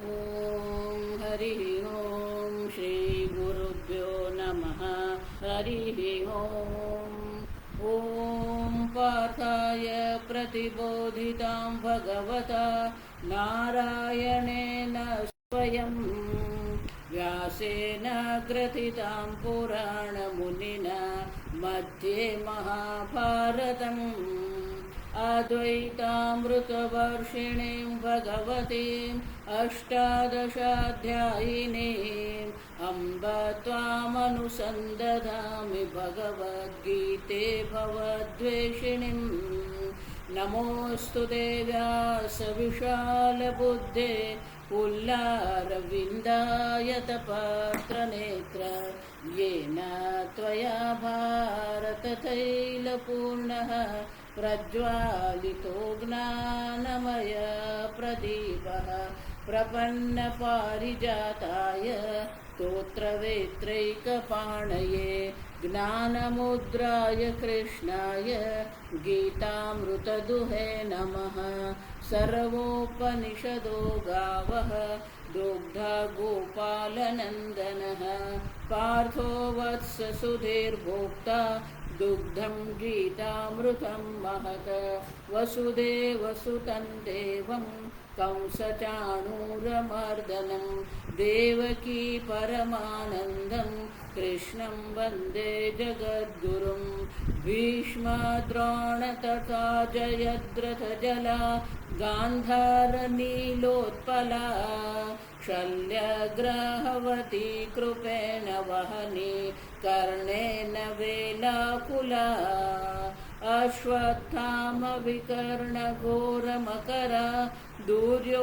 ॐ हरिः ॐ श्रीगुरुभ्यो नमः। हरिः ॐ पार्थाय प्रतिबोधितां भगवता नारायणेन स्वयं व्यासेन ग्रथितां पुराणमुनिना मध्ये महाभारतम् अद्वैतामृतवर्षिणीं भगवतीम् अष्टादशाध्यायिनीम् अम्ब त्वामनुसन्दधामि भगवद्गीते भवद्वेषिणीम्। नमोऽस्तु ते व्यासविशालबुद्धे पुल्लारविन्दायतपत्रनेत्र येन त्वया भारततैलपूर्णः प्रज्वालितो ज्ञानमय प्रदीपः प्रपन्नपारिजाताय स्तोत्रवेत्रैकपाणये ज्ञानमुद्राय कृष्णाय गीतामृतदुहे नमः। सर्वोपनिषदो गावः दुग्धा गोपालनन्दनः पार्थो वत्स सुधीर्भोक्ता दुग्धं गीतामृतं महत्। वसुदेवसुतं देवं कंसचाणूरमर्दनं देवकी परमानन्दं कृष्णं वन्दे जगद्गुरुं। भीष्मद्रोण तथा जयद्रथजला गान्धारनीलोत्पला शल्यग्रहवती कृपेण वहनी कर्णेन वेलाकुला अश्वत्थामविकर्णघोरमकरा दुर्योधनावर्तिनी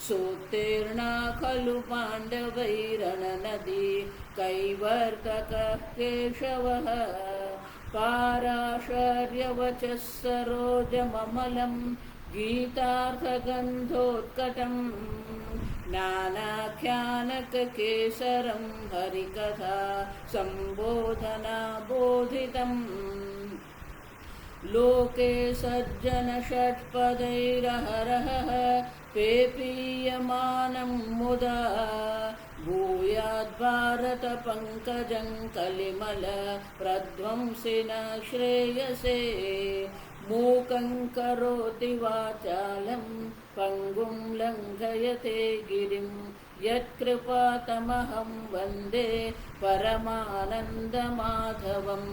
सोत्तीर्णा खलु पाण्डवैरणनदी कैवर्तकः केशवः। पाराशर्यवचः सरोजममलं गीतार्थगन्धोत्कटं नानाख्यानककेसरं हरिकथा सम्बोधनाबोधितम्। लोके सज्जनषट्पदैरहरः पेपीयमानं मुदा भूयाद्भारतपङ्कजं कलिमल प्रध्वंसिन श्रेयसे। मूकं करोति वाचालं पङ्गुं लङ्घयते गिरिं यत्कृपातमहं वन्दे परमानन्दमाधवम्।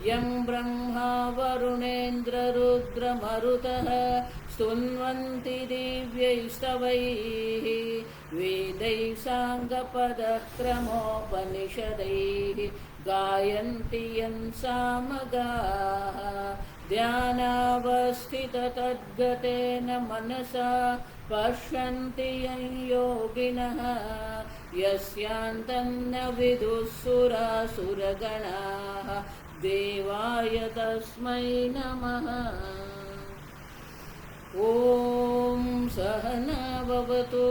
यं ब्रह्मा वरुणेन्द्ररुद्रमरुतः स्तुन्वन्ति दिव्यैस्तवैः वेदैः साङ्गपदः क्रमोपनिषदैः गायन्ति यं सामगाः। ध्यानावस्थिततद्गतेन मनसा पश्यन्ति यं योगिनः यस्यान्तन्न विदुः सुरासुरगणाः देवाय तस्मै नमः। ॐ सहना भवतु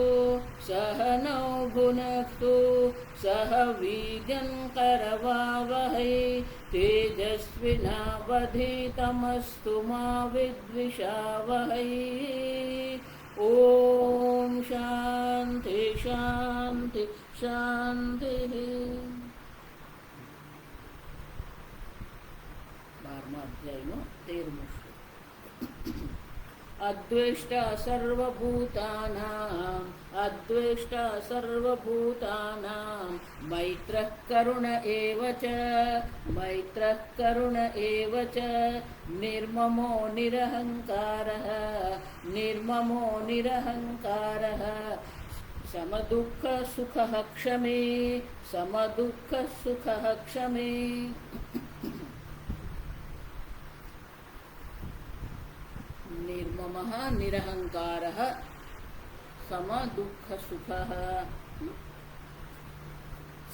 सहनौ भुनक्तु सह वीर्यं करवावहै तेजस्विनावधीतमस्तु मा विद्विषावहै। ॐ शान्ति शान्ति शान्तिः। 12 अध्यायનો 13મો શ્લોક। अद्वेष्टा सर्वभूतानां मैत्रः करुण एव च निर्ममो निरहङ्कारः समदुःखसुखः क्षमे निर्ममः निरहङ्कारः समदुःखसुखः।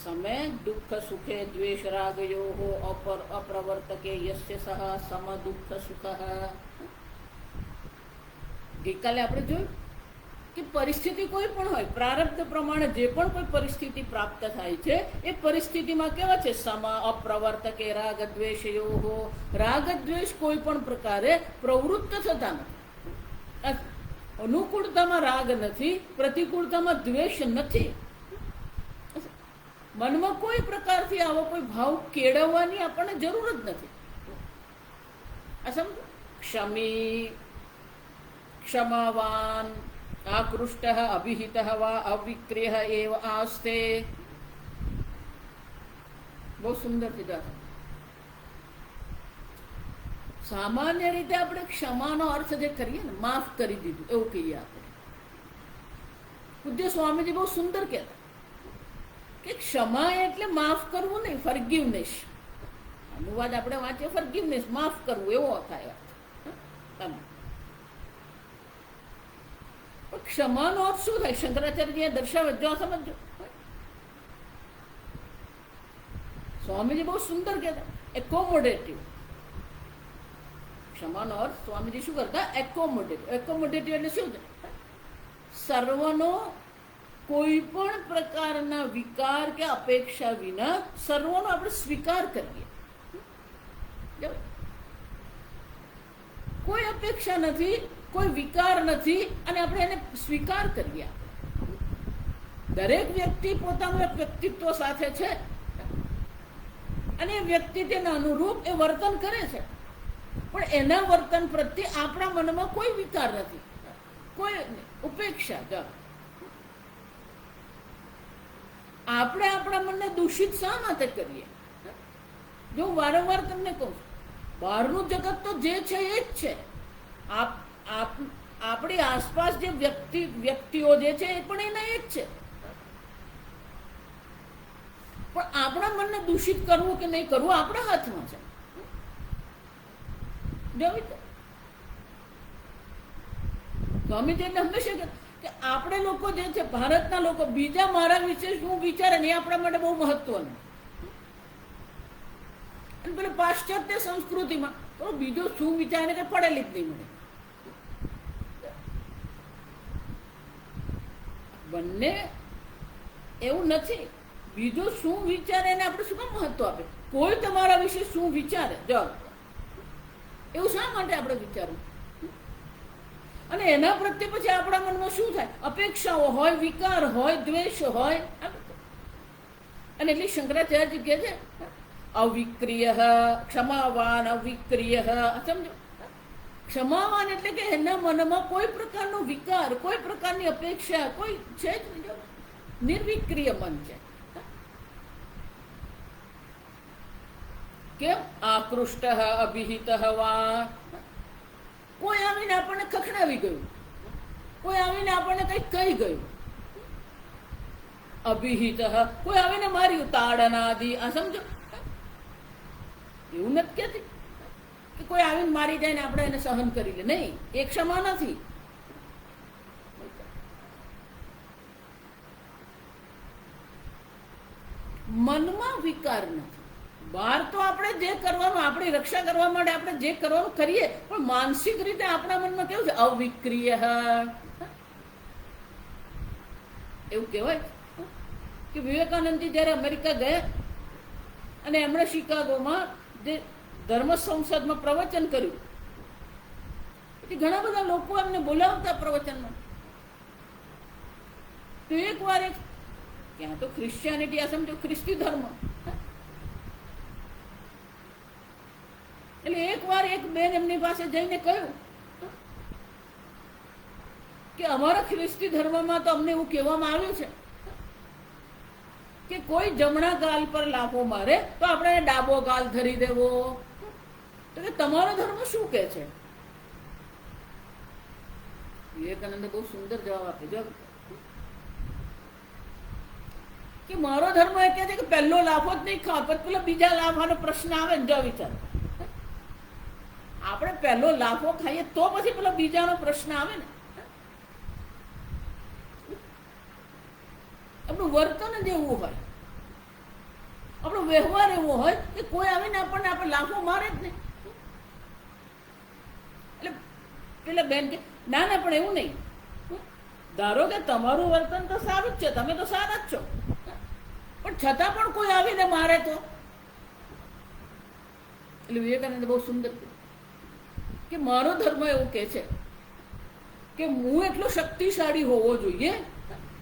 समे दुःखसुखे द्वेषरागयोः अप्रवर्तके यस्य सः समदुःखसुखः। ગઈકાલે આપણે જોયું કે પરિસ્થિતિ કોઈ પણ હોય, પ્રારબ્ધ પ્રમાણે જે પણ કોઈ પરિસ્થિતિ પ્રાપ્ત થાય છે એ પરિસ્થિતિમાં કેવા છે? સમ અપ્રવર્તકે રાગદ્વેષયો. રાગદ્વેષ કોઈ પણ પ્રકારે પ્રવૃત્ત થતા નથી. અનુકૂળતામાં રાગ નથી, પ્રતિકૂળતામાં દ્વેષ નથી. મનમાં કોઈ પ્રકારથી આવો કોઈ ભાવ કેળવવાની આપણને જરૂર જ નથી. આ સમજો, ક્ષમી, ક્ષમાવાન, આકૃષ્ટ, અભિહિત વા અવિક્રિય એવ આસ્તે. બહુ સુંદર કીધા. સામાન્ય રીતે આપણે ક્ષમાનો અર્થ જે કરીએ ને, માફ કરી દીધું એવું કહીએ આપણે. પૂજ્ય સ્વામીજી બહુ સુંદર કહેતા કે ક્ષમા એટલે માફ કરવું નહીં, ફર્ગિવનેસ. અનુવાદ આપણે વાંચીએ ફર્ગિવનેસ, માફ કરવું એવો થાય અર્થ. ક્ષમાનો અર્થ શું થાય? શંકરાચાર્યજીએ દર્શાવે, જો સમજો. સ્વામીજી બહુ સુંદર કહેતા, એકોમોડેટિવ. ક્ષમાનો અર્થ સ્વામીજી શું કરતા? એકોમોડેટિવ. એકોમોડેટિવ એટલે શું છે? સર્વનો કોઈ પણ પ્રકારના વિકાર કે અપેક્ષા વિના સર્વનો આપણે સ્વીકાર કરીએ. કોઈ અપેક્ષા નથી, કોઈ વિકાર નથી, અને આપણે એને સ્વીકાર કરીએ. દરેક વ્યક્તિ પોતાનું વ્યક્તિત્વ સાથે છે અને એ વ્યક્તિત્વને અનુરૂપ એ વર્તન કરે છે, પણ એના વર્તન પ્રત્યે આપણા મનમાં કોઈ વિકાર નથી, કોઈ ઉપેક્ષા. આપણે આપણા મનને દૂષિત શા માટે કરીએ? જો વારંવાર તમને કહું, બહારનું જગત તો જે છે એ જ છે. આપણી આસપાસ જે વ્યક્તિઓ જે છે એ પણ એના એ જ છે. પણ આપણા મનને દૂષિત કરવું કે નહીં કરવું આપણા હાથમાં છે. સ્વામીજીને હંમેશા કે આપણે લોકો જે છે, ભારતના લોકો, બીજા મારા વિશે શું વિચારે ને એ આપણા માટે બહુ મહત્વનું. અને પેલા પાશ્ચાત્ય સંસ્કૃતિમાં તો બીજો શું વિચારે કે પડેલી જ નહીં મને. બંને એવું નથી. બીજો શું વિચારે એને આપણે શું કામ મહત્વ આપે? કોઈ તમારા વિશે શું વિચારે, જો એવું શા માટે આપણે વિચારવું? અને એના પ્રત્યે પછી આપણા મનમાં શું થાય? અપેક્ષાઓ હોય, વિકાર હોય, દ્વેષ હોય. અને એટલે શંકરાચાર્ય કહે છે અવિક્રિય, ક્ષમાવાન, અવિક્રિય. સમજો, ક્ષમાવાન એટલે કે એના મનમાં કોઈ પ્રકારનો વિકાર, કોઈ પ્રકારની અપેક્ષા કોઈ છે જ નહીં. નિર્વિક્રિય મન છે. કેમ? આકૃષ્ટ, અભિહિત વા. કોઈ આવીને આપણને ખખડાવી ગયું, કોઈ આવીને આપણને કંઈક કહી ગયું. અભિહિત, કોઈ આવીને માર્યું, તાડનાદિ. આ સમજો, એવું નથી કહેતી કે કોઈ આવીને મારી જાય ને આપણે એને સહન કરી લે. નહીં, એ ક્ષમા નથી. મનમાં વિકાર નથી. બહાર તો આપણે જે કરવાનું, આપણી રક્ષા કરવા માટે આપણે જે કરવાનું કરીએ, પણ માનસિક રીતે આપણા મનમાં કેવું છે? અવિક્રિય. એવું કહેવાય કે વિવેકાનંદજી જયારે અમેરિકા ગયા અને એમણે શિકાગોમાં જે ધર્મ સંસદમાં પ્રવચન કર્યું, પછી ઘણા બધા લોકો એમને બોલાવતા પ્રવચનમાં. તો એક વાર ત્યાં તો ક્રિશ્ચિયાનિટી, આ સમજો ખ્રિસ્તી ધર્મ, એટલે એક વાર એક બેન એમની પાસે જઈને કહ્યું કે અમારા ખ્રિસ્તી ધર્મમાં તો અમને એવું કહેવામાં આવ્યું છે કે કોઈ જમણા ગાલ પર લાફો મારે તો આપણે ડાબો ગાલ ધરી દેવો. તો કે તમારો ધર્મ શું કહે છે? વિવેકાનંદે બહુ સુંદર જવાબ આપ્યો કે મારો ધર્મ એ કહે છે કે પહેલો લાફો જ નહીં ખાવ, પછી પેલો બીજા લાફાનો પ્રશ્ન આવે ને, જો વિચાર. આપણે પહેલો લાફો ખાઈએ તો પછી પેલો બીજાનો પ્રશ્ન આવે ને. આપણું વર્તન જ એવું હોય, આપણો વ્યવહાર એવો હોય કે કોઈ આવીને આપણને આપણે લાફો મારે જ નહીં. એટલે પેલા બેન કે ના ના, પણ એવું નહીં. ધારો કે તમારું વર્તન તો સારું જ છે, તમે તો સારા જ છો, પણ છતાં પણ કોઈ આવીને મારે તો. એટલે વિવેકાનંદ બહુ સુંદર કે મારો ધર્મ એવું કહે છે કે હું એટલો શક્તિશાળી હોવો જોઈએ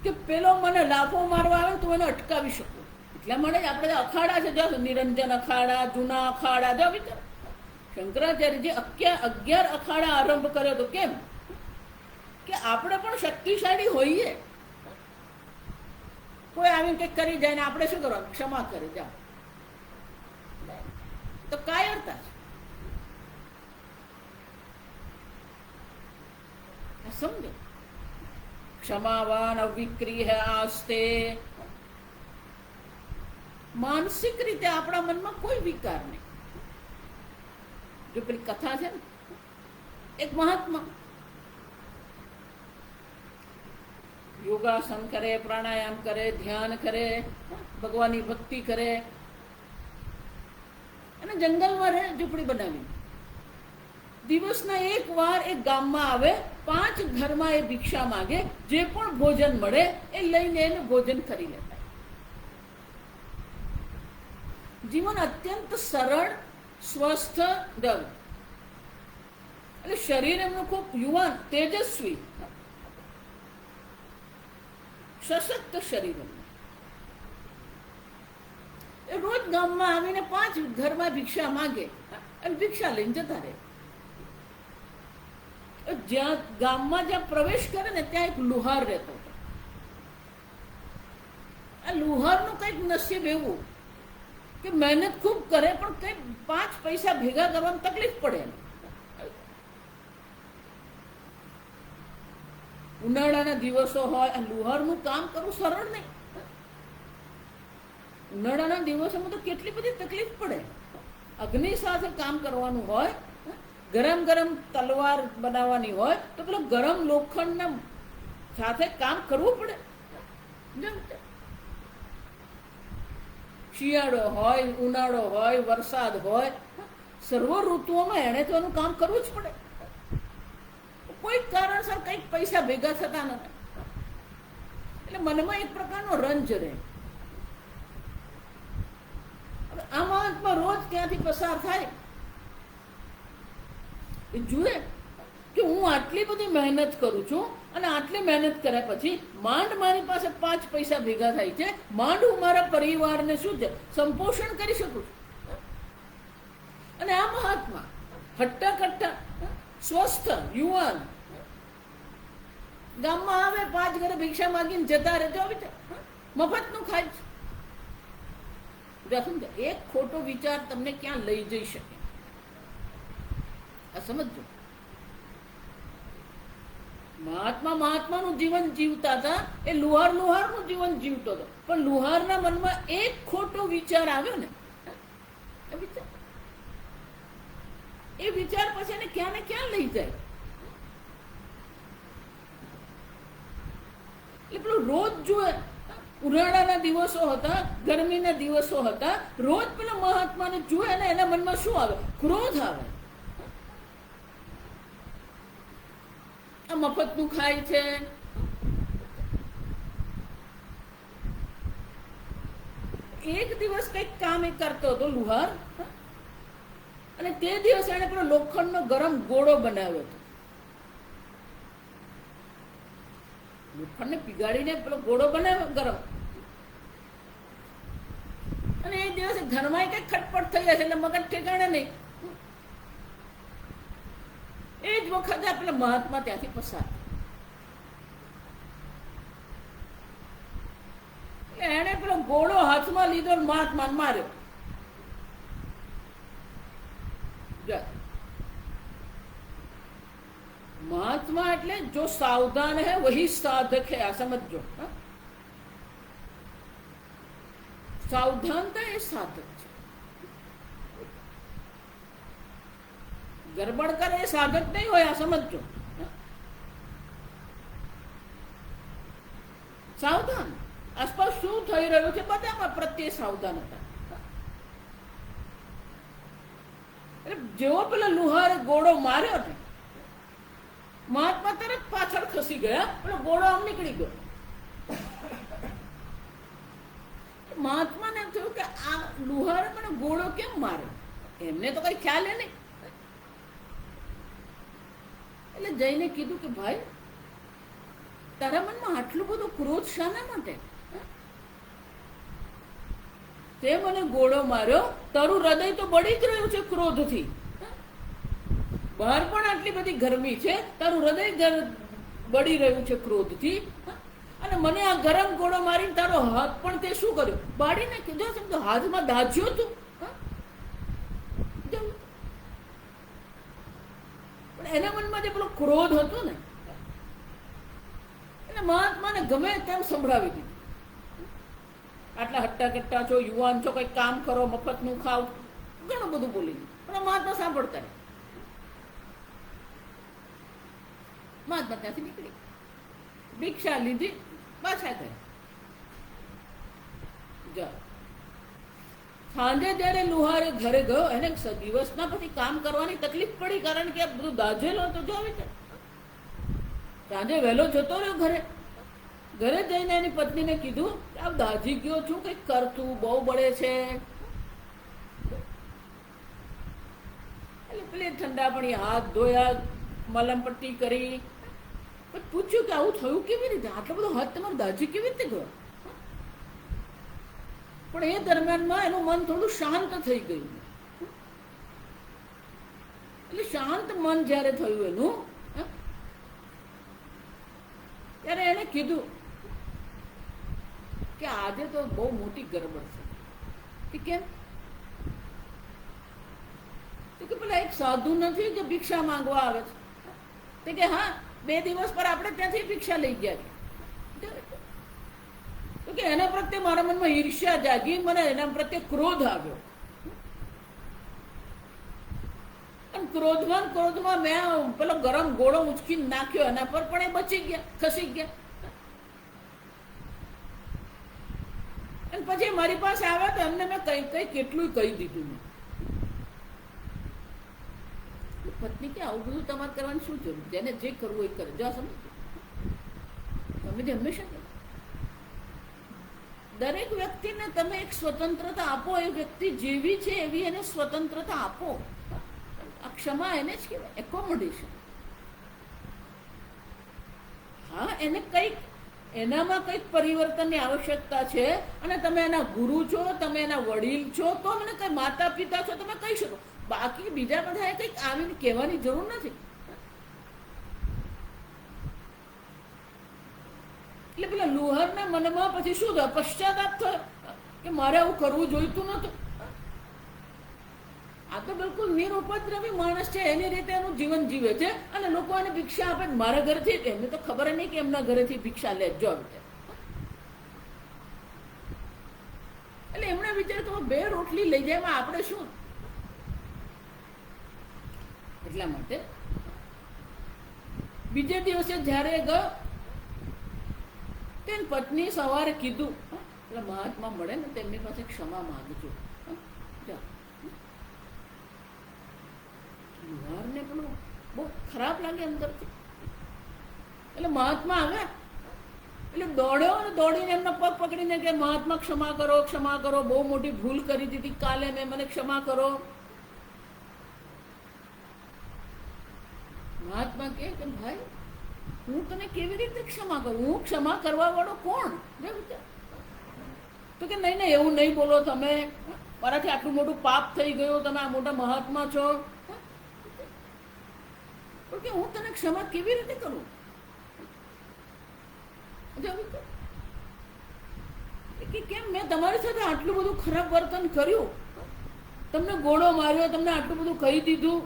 કે પેલો મને લાફો મારવા આવે તો એને અટકાવી શકું. એટલા માટે જ આપણે અખાડા છે, જો નિરંજન અખાડા, જૂના અખાડા, જો વિચાર શંકરાચાર્યજી 11 અખાડા આરંભ કર્યો તો કેમ કે આપણે પણ શક્તિશાળી હોઈએ. કોઈ આવીને કંઈક કરી જાય ને આપણે શું કરવાનું? ક્ષમા કરી જાઓ, તો કાયરતા છે. સમજો, ક્ષમાવાન અવિક્રી હે આસ્તે. માનસિક રીતે આપણા મનમાં કોઈ વિકાર નહીં. જો પેલી કથા છે ને, એક મહાત્મા યોગાસન કરે, પ્રાણાયામ કરે, ધ્યાન કરે, ભગવાનની ભક્તિ કરે અને જંગલમાં રહે, ઝૂંપડી બનાવી. દિવસના એક વાર એક ગામમાં આવે, 5 ઘરમાં એ ભિક્ષા માગે, જે પણ ભોજન મળે એ લઈને એને ભોજન કરી લેતા. જીવન અત્યંત સરળ, સ્વસ્થ, એટલે શરીર એમનું ખૂબ યુવાન, તેજસ્વી, સશક્ત શરીર. એ રોજ ગામમાં આવીને 5 ઘરમાં ભિક્ષા માગે અને ભિક્ષા લઈને જતા રહે. જ્યાં ગામમાં જ્યાં પ્રવેશ કરે ને ત્યાં એક લુહાર રહેતો હતો. આ લુહારનું કંઈક નસીબ એવું કે મહેનત ખૂબ કરે પણ કંઈક 5 પૈસા ભેગા કરવામાં તકલીફ પડે. ઉનાળાના દિવસો હોય, આ લુહારનું કામ કરવું સરળ નહીં. ઉનાળાના દિવસોમાં તો કેટલી બધી તકલીફ પડે. અગ્નિ સાથે કામ કરવાનું હોય, ગરમ ગરમ તલવાર બનાવવાની હોય તો પેલો ગરમ લોખંડના સાથે કામ કરવું પડે. શિયાળો હોય, ઉનાળો હોય, વરસાદ હોય, સર્વ ઋતુઓમાં એણે તો એનું કામ કરવું જ પડે. કોઈ કારણસર કંઈક પૈસા ભેગા થતા નથી એટલે મનમાં એક પ્રકારનો રંજ રહે. આ મહાત્મા રોજ ત્યાંથી પસાર થાય, એ જુએ કે હું આટલી બધી મહેનત કરું છું અને આટલી મહેનત કર્યા પછી માંડ મારી પાસે 5 પૈસા ભેગા થાય છે, માંડ હું મારા પરિવારને શું છે સંપોષણ કરી શકું છું. અને આ મહાત્મા હટ્ટા કટ્ટા, સ્વસ્થ, યુવાન, ગામમાં આવે, 5 ઘરે ભિક્ષા માંગીને જતા રહે, મફતનું ખાય છે. એક ખોટો વિચાર તમને ક્યાં લઈ જઈ શકે, આ સમજો. મહાત્માનું જીવન જીવતા હતા, એ લુહારનું જીવન જીવતો હતો, પણ લુહારના મનમાં એક ખોટો વિચાર આવ્યો ને, એ વિચાર પછી એને ક્યાં ને ક્યાં લઈ જાય. એટલે પેલું રોજ જુએ, ઉનાળાના દિવસો હતા, ગરમીના દિવસો હતા, રોજ પેલા મહાત્માને જુએ ને એના મનમાં શું આવે? ક્રોધ આવે. આ મફતનું ખાય છે, એક દિવસ કઈક કામ એ કરતો હતો લુહાર, અને તે દિવસે એને પેલો લોખંડનો ગરમ ગોળો બનાવ્યો હતો. લોખંડને પીગાડીને પેલો ગોળો બનાવ્યો ગરમ, અને એ દિવસે ઘરમાં કઈક ખટપટ થઈ જશે એટલે મગજ ઠેકાણે નહીં. એ જ વખતે પેલા મહાત્મા ત્યાંથી પસાર, એને પેલો ગોળો હાથમાં લીધો, મહાત્માને માર્યો. महात्मा એટલે जो सावधान है वही साधक है, આ સમજો. સાવધાનતા એ સાધક છે, ગરબડ કરે એ સાધક નહીં હોય, આ સમજો. સાવધાન, આસપાસ શું થઈ રહ્યું છે બધામાં પ્રત્યે સાવધાન હતા. જેવો પેલા લુહારે ગોળો માર્યો ને, મહાત્મા તરત પાછળ ખસી ગયા, પેલો ગોળો આમ નીકળી ગયો. મહાત્માને એમ થયું કે આ લુહારે મને ગોળો કેમ માર્યો, એમને તો કઈ ખ્યાલ નહીં. એટલે જઈને કીધું કે ભાઈ તારા મનમાં આટલું બધું ક્રોધ શાના માટે? તે મને ગોળો માર્યો, તારું હૃદય તો બળી જ રહ્યું છે ક્રોધથી. બહાર પણ આટલી બધી ગરમી છે, તારું હૃદય બળી રહ્યું છે ક્રોધથી. અને મને આ ગરમ ગોળો મારીને તારો હાથ પણ તે શું કર્યું? બાળી નાખ્યો. જો સમજો, હાથમાં દાજ્યો તું. પણ એના મનમાં જે પેલો ક્રોધ હતો ને, એટલે મહાત્માને ગમે તેમ સંભળાવી દીધું. આટલા હટ્ટા કટ્ટા છો, યુવાન છો, કઈ કામ કરો, મફતનું ખાવ, ઘણું બધું બોલી દીધું. પણ મહાત્મા સાંભળતા નહીં. મહાત્મા ત્યાંથી નીકળી, ભિક્ષા લીધી, પાછા ગયા. સાંજે જયારે લુહારે ઘરે ગયો, એને દિવસના પછી કામ કરવાની તકલીફ પડી, કારણ કે બધું દાઝેલો હતો. જો આવી છે, સાંજે વહેલો જતો રહ્યો ઘરે. ઘરે જઈને એની પત્નીને કીધું કે આ દાઝી ગયો છું, કંઈક કરતું, બહુ બળે છે. એટલે પેલી ઠંડા પાણી હાથ ધોયા, મલમ પટ્ટી કરી, પૂછ્યું કે આવું થયું કેવી રીતે? આટલો બધો હાથ તમારો દાઝી કેવી રીતે ગયો? પણ એ દરમિયાનમાં એનું મન થોડું શાંત થઈ ગયું. એટલે શાંત મન જયારે થયું એનું, ત્યારે એને કીધું કે આજે તો બહુ મોટી ગરબડ છે. કેમ? તો કે પેલા એક સાધુ નથી કે ભિક્ષા માંગવા આવે છે? તો કે હા, 2 દિવસ પર આપણે ત્યાંથી ભિક્ષા લઈ ગયા. તો કે એના પ્રત્યે મારા મનમાં ઈર્ષ્યા જાગી, મને એના પ્રત્યે ક્રોધ આવ્યો. અને ક્રોધમાં મેં પેલો ગરમ ગોળો ઉચકીને નાખ્યો એના પર, પણ એ બચી ગયા, ખસી ગયા. અને પછી મારી પાસે આવ્યા તો એમને મેં કઈ કેટલું કહી દીધું. પત્ની કે આવું બધું તમારે કરવાની શું જરૂર? જેને જે કરવું એ કરે. જો સમજ, તમે જે હંમેશા દરેક વ્યક્તિને તમે એક સ્વતંત્રતા આપો. એ વ્યક્તિ જેવી છે એવી એને સ્વતંત્રતા આપો. આ ક્ષમા એને જ કહેવાય, એકોમોડેશન. હા, એને કંઈક એનામાં કંઈક પરિવર્તનની આવશ્યકતા છે, અને તમે એના ગુરુ છો, તમે એના વડીલ છો, તો મને કઈ માતા પિતા છો, તમે કહી શકો. બાકી બીજા બધા કંઈક આવીને કહેવાની જરૂર નથી. એટલે પેલા લુહારના મનમાં પછી શું થયું? પશ્ચાતાપ થયો કે મારે આવું કરવું જોઈતું નતું. આ તો બિલકુલ નિરુપદ્રવી માણસ છે, એની રીતે એનું જીવન જીવે છે, અને લોકો એને ભિક્ષા આપે. મારા ઘરેથી, એમને તો ખબર નહીં કે એમના ઘરેથી ભિક્ષા લે. જો એટલે એમણે વિચાર કે 2 રોટલી લઈ જાય, એમાં આપણે શું? એટલા માટે બીજે દિવસે જયારે ગયો, તેની પત્ની સવારે કીધું, એટલે મહાત્મા મળે ને તેમની પાસે ક્ષમા માંગજો. લુહારને પણ બહુ ખરાબ લાગે અંદરથી. એટલે મહાત્મા આવ્યા, એટલે દોડ્યો અને દોડીને એમના પગ પકડીને કે મહાત્મા ક્ષમા કરો, ક્ષમા કરો, બહુ મોટી ભૂલ કરી દીધી કાલે મેં, મને ક્ષમા કરો. મહાત્મા કે ભાઈ, હું તને કેવી રીતે ક્ષમા કરું? હું ક્ષમા કરવા વાળો કોણ? તો કે નહીં, એવું નહીં બોલો તમે, મારાથી આટલું મોટું પાપ થઈ ગયું, તમે આ મોટા મહાત્મા છો, કે હું તને ક્ષમા કેવી રીતે કરું? કે કેમ મેં તમારી સાથે આટલું બધું ખરાબ વર્તન કર્યું, તમને ગોળો માર્યો, તમને આટલું બધું કહી દીધું,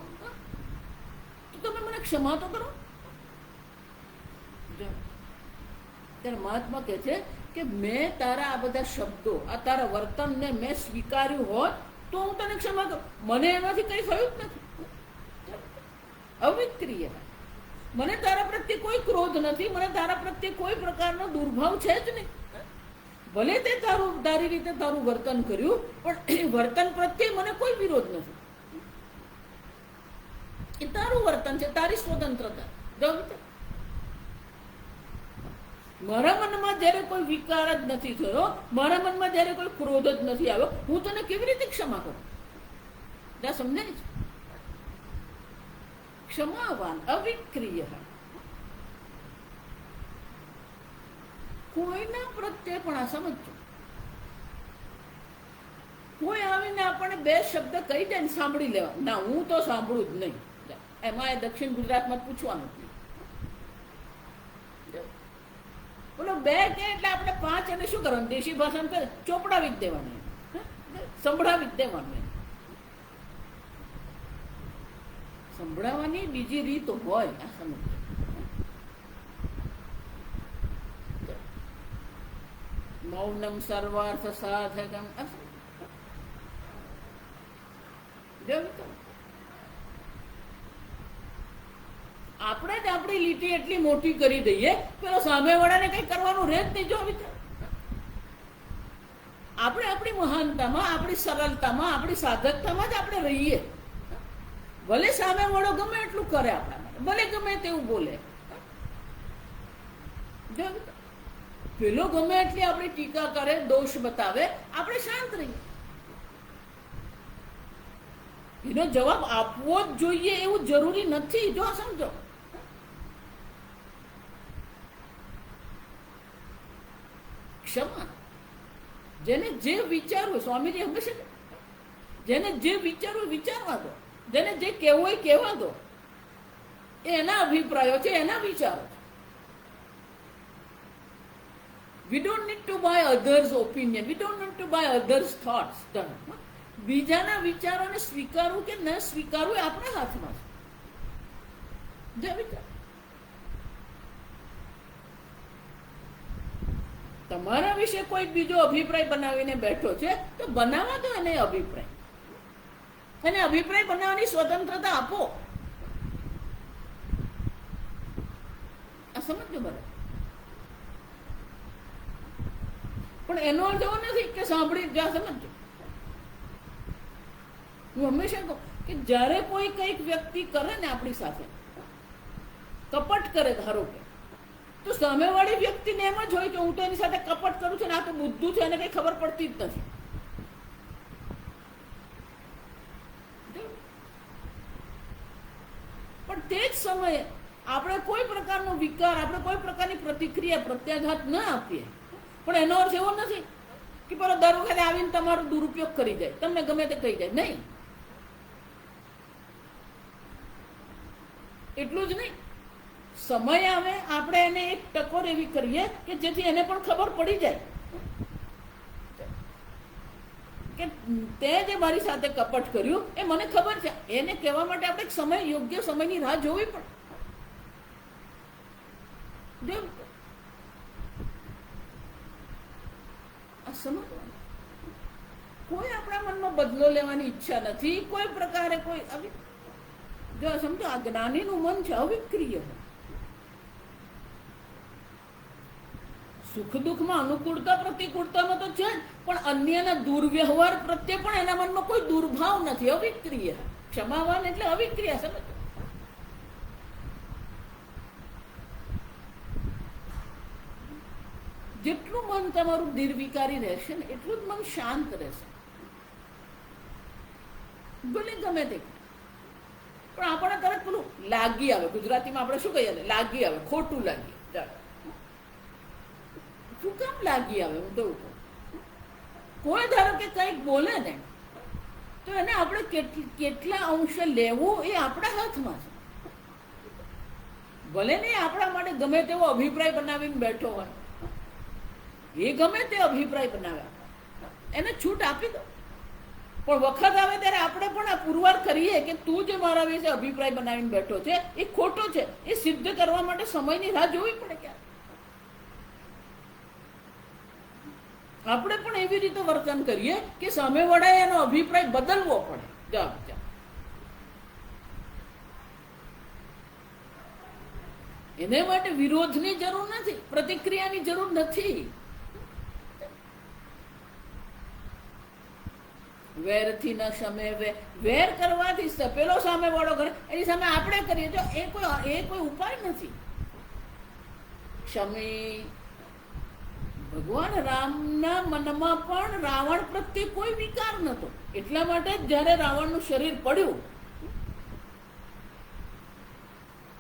તો તમે મને ક્ષમા તો કરો. ત્યારે મહાત્મા કહે છે કે મેં તારા આ બધા શબ્દો, આ તારા વર્તનને મેં સ્વીકાર્યું હોત તો હું તને ક્ષમા કરું. મને એનાથી કઈ થયું જ નથી. અવિક્રિય. મને તારા પ્રત્યે કોઈ ક્રોધ નથી, મને તારા પ્રત્યે કોઈ પ્રકારનો દુર્ભાવ છે જ નહીં. ભલે તે તારી રીતે તારું વર્તન કર્યું, પણ એ વર્તન પ્રત્યે મને કોઈ વિરોધ નથી. એ તારું વર્તન છે, તારી સ્વતંત્રતા. મારા મનમાં જયારે કોઈ વિકાર જ નથી થયો, મારા મનમાં જયારે કોઈ ક્રોધ જ નથી આવ્યો, હું તને કેવી રીતે ક્ષમા કરું? સમજાય છે? ક્ષમાવાન અવિક્રિય. કોઈના પ્રત્યે પણ આ સમજો, કોઈ આવીને આપણને બે શબ્દ કહી દે ને સાંભળી લેવા, ના હું તો સાંભળું જ નહીં. એમાં એ દક્ષિણ ગુજરાતમાં પૂછવાનું બોલો બે કે એટલે આપણે પાંચ અને શું કરવાનું, દેશી ભાષામાં કરે ચોપડાવી જ દેવાનું, સંભળાવી જ દેવાનું. સંભળાવવાની બીજી રીત હોય, આ સમજ. મૌનમ સર્વાર્થ સાધકમ. આપણે જ આપણી લીટી એટલી મોટી કરી દઈએ, પેલો સામેવાળાને કઈ કરવાનું રહે જ નહીં. જો આપણે આપણી મહાનતામાં, આપણી સરળતામાં, આપણી સાધકતામાં જ આપણે રહીએ. ભલે સામેવાળો ગમે એટલું કરે આપણા માટે, ભલે ગમે તેવું બોલે, પેલો ગમે એટલી આપણી ટીકા કરે, દોષ બતાવે, આપણે શાંત રહીએ. એનો જવાબ આપવો જ જોઈએ એવું જરૂરી નથી. જો સમજો, ક્ષમા, જેને જે વિચારવું, સ્વામીજી હંમેશા જેને જે વિચારવું વિચારવા દો, જેને જે કહેવું હોય કહેવા દો. એના અભિપ્રાયો છે, એના વિચારો છે. We don't need to buy others' opinion. We don't need to buy others' thoughts. બીજાના વિચારોને સ્વીકારવું કે ન સ્વીકારવું એ આપણા હાથમાં છે. તમારા વિશે કોઈ બીજો અભિપ્રાય બનાવીને બેઠો છે તો બનાવવા દો એને અભિપ્રાય. એને અભિપ્રાય બનાવવાની સ્વતંત્રતા આપો. આ સમજો બરાબર. પણ એનો અર્થ એવો નથી કે સાંભળી જ્યાં સમજો. હું હંમેશા કહું કે જ્યારે કોઈ કઈક વ્યક્તિ કરે ને આપણી સાથે કપટ કરે, ધારો કે, તો સામેવાળી વ્યક્તિને એમ જ હોય કે હું તો એની સાથે કપટ કરું છું ને આ તો બુદ્ધું છે, એને કઈ ખબર પડતી જ નથી. પણ તે જ સમયે આપણે કોઈ પ્રકારનો વિકાર, આપણે કોઈ પ્રકારની પ્રતિક્રિયા, પ્રત્યાઘાત ન આપીએ. પણ એનો અર્થ એવો નથી કે પેલો દર વખતે આવીને તમારો દુરુપયોગ કરી જાય, તમને ગમે તે કહી જાય. નહીં, એટલું જ નહીં. સમય આવે આપણે એને એક ટકોર એવી કરીએ કે જેથી એને પણ ખબર પડી જાય કે તે જે મારી સાથે કપટ કર્યું એ મને ખબર છે. એને કહેવા માટે આપણે સમય, યોગ્ય સમયની રાહ જોવી પડે. સમજવાનું, કોઈ આપણા મનમાં બદલો લેવાની ઈચ્છા નથી. કોઈ પ્રકારે કોઈ જો સમજો, આ જ્ઞાનીનું મન છે અવિક્રિય. સુખ દુઃખમાં અનુકૂળતા પ્રતિકૂળતામાં તો છે જ, પણ અન્યના દુર્વ્યવહાર પ્રત્યે પણ એના મનમાં કોઈ દુર્ભાવ નથી. અવિક્રિય. ક્ષમાવાન એટલે અવિક્રિય. સમજો, જેટલું મન તમારું નિર્વિકારી રહેશે ને એટલું જ મન શાંત રહેશે. ભલે ગમે તે, પણ આપણને તરત પેલું લાગી આવે. ગુજરાતીમાં આપણે શું કહીએ, લાગી આવે, ખોટું લાગી. શું કામ લાગી આવે? હું તો કોઈ ધારો કે કંઈક બોલે ને તો એને આપણે કેટલા અંશે લેવું એ આપણા હાથમાં છે. ભલે ને આપણા માટે ગમે તેવો અભિપ્રાય બનાવીને બેઠો હોય, એ ગમે તે અભિપ્રાય બનાવ્યા, એને છૂટ આપી દો. પણ વખત આવે ત્યારે આપણે પણ આ પુરવાર કરીએ કે તું જે મારા વિશે અભિપ્રાય બનાવીને બેઠો છે એ ખોટો છે. એ સિદ્ધ કરવા માટે સમયની રાહ જોવી પડે. ક્યારે આપણે પણ એવી રીતે વર્તન કરીએ કે સામેવાળાએ એનો અભિપ્રાય બદલવો પડે. એને માટે વિરોધની જરૂર નથી, પ્રતિક્રિયાની જરૂર નથી. વેરથી ન શમે. વેર કરવાથી પેલો સામે વાળો કરે, એની સામે આપણે કરીએ તો એ કોઈ ઉપાય નથી. ક્ષમી. ભગવાન રામના મનમાં પણ રાવણ પ્રત્યે કોઈ વિકાર નહોતો. એટલા માટે જયારે રાવણનું શરીર પડ્યું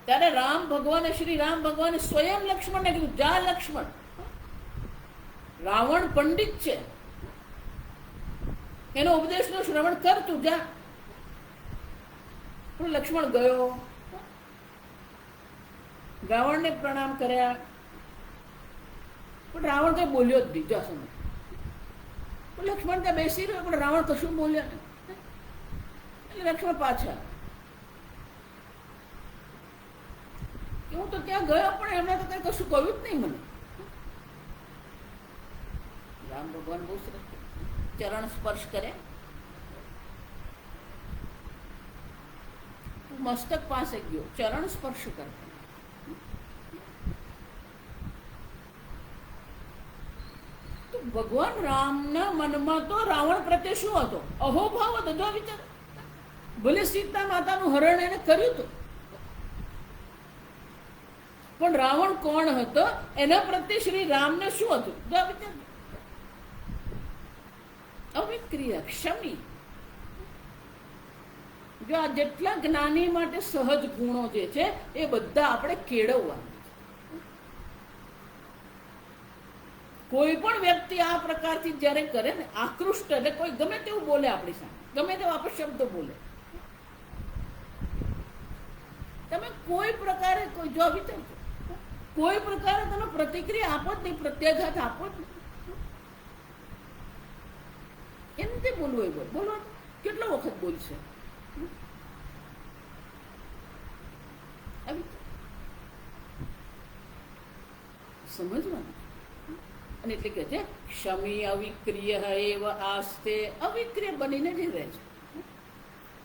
ત્યારે શ્રી રામ ભગવાને સ્વયં લક્ષ્મણને કીધું, જા લક્ષ્મણ, રાવણ પંડિત છે, એનો ઉપદેશનું શ્રવણ કર તું જા. પણ લક્ષ્મણ ગયો, રાવણને પ્રણામ કર્યા, પણ રાવણ કઈ બોલ્યો જ નહીં. જા સમય લક્ષ્મણ ત્યાં બેસી રહ્યો, પણ રાવણ કશું બોલ્યા નહીં. એટલે લક્ષ્મણ પાછા કે હું તો ત્યાં ગયો, પણ એમણે તો કઈ કશું કહ્યું જ નહીં મને. રામ ભગવાન બહુ સરસ ચરણ સ્પર્શ કરે, મસ્તક પાસે ગયો, ચરણ સ્પર્શ કરે. તો ભગવાન રામના મનમાં તો રાવણ પ્રત્યે શું હતો? અહોભાવ હતો. જો વિચાર, ભલે સીતા માતાનું હરણ એને કર્યું હતું, પણ રાવણ કોણ હતો? એના પ્રત્યે શ્રી રામને શું હતું? જો વિચાર, અવિક્રિય, ક્ષમી. જો આ જેટલા જ્ઞાની માટે સહજ ગુણો જે છે એ બધા આપણે કેળવવા. કોઈ પણ વ્યક્તિ આ પ્રકારથી જ્યારે કરે ને, આકૃષ્ટ, એટલે કોઈ ગમે તેવું બોલે આપણી સામે, ગમે તેવા અપશબ્દ બોલે, તમે કોઈ પ્રકારે કોઈ જો વિચારજો, કોઈ પ્રકારે તમે પ્રતિક્રિયા આપો જ નહીં, પ્રત્યાઘાત આપો જ નહીં. એમ તે બોલવું એ બોલો, કેટલો વખત બોલશે? સમજવાનું. અને એટલે કે છે ક્ષમી અવિક્રિય એવ આસ્તે, અવિક્રિય બનીને જ રહે છે.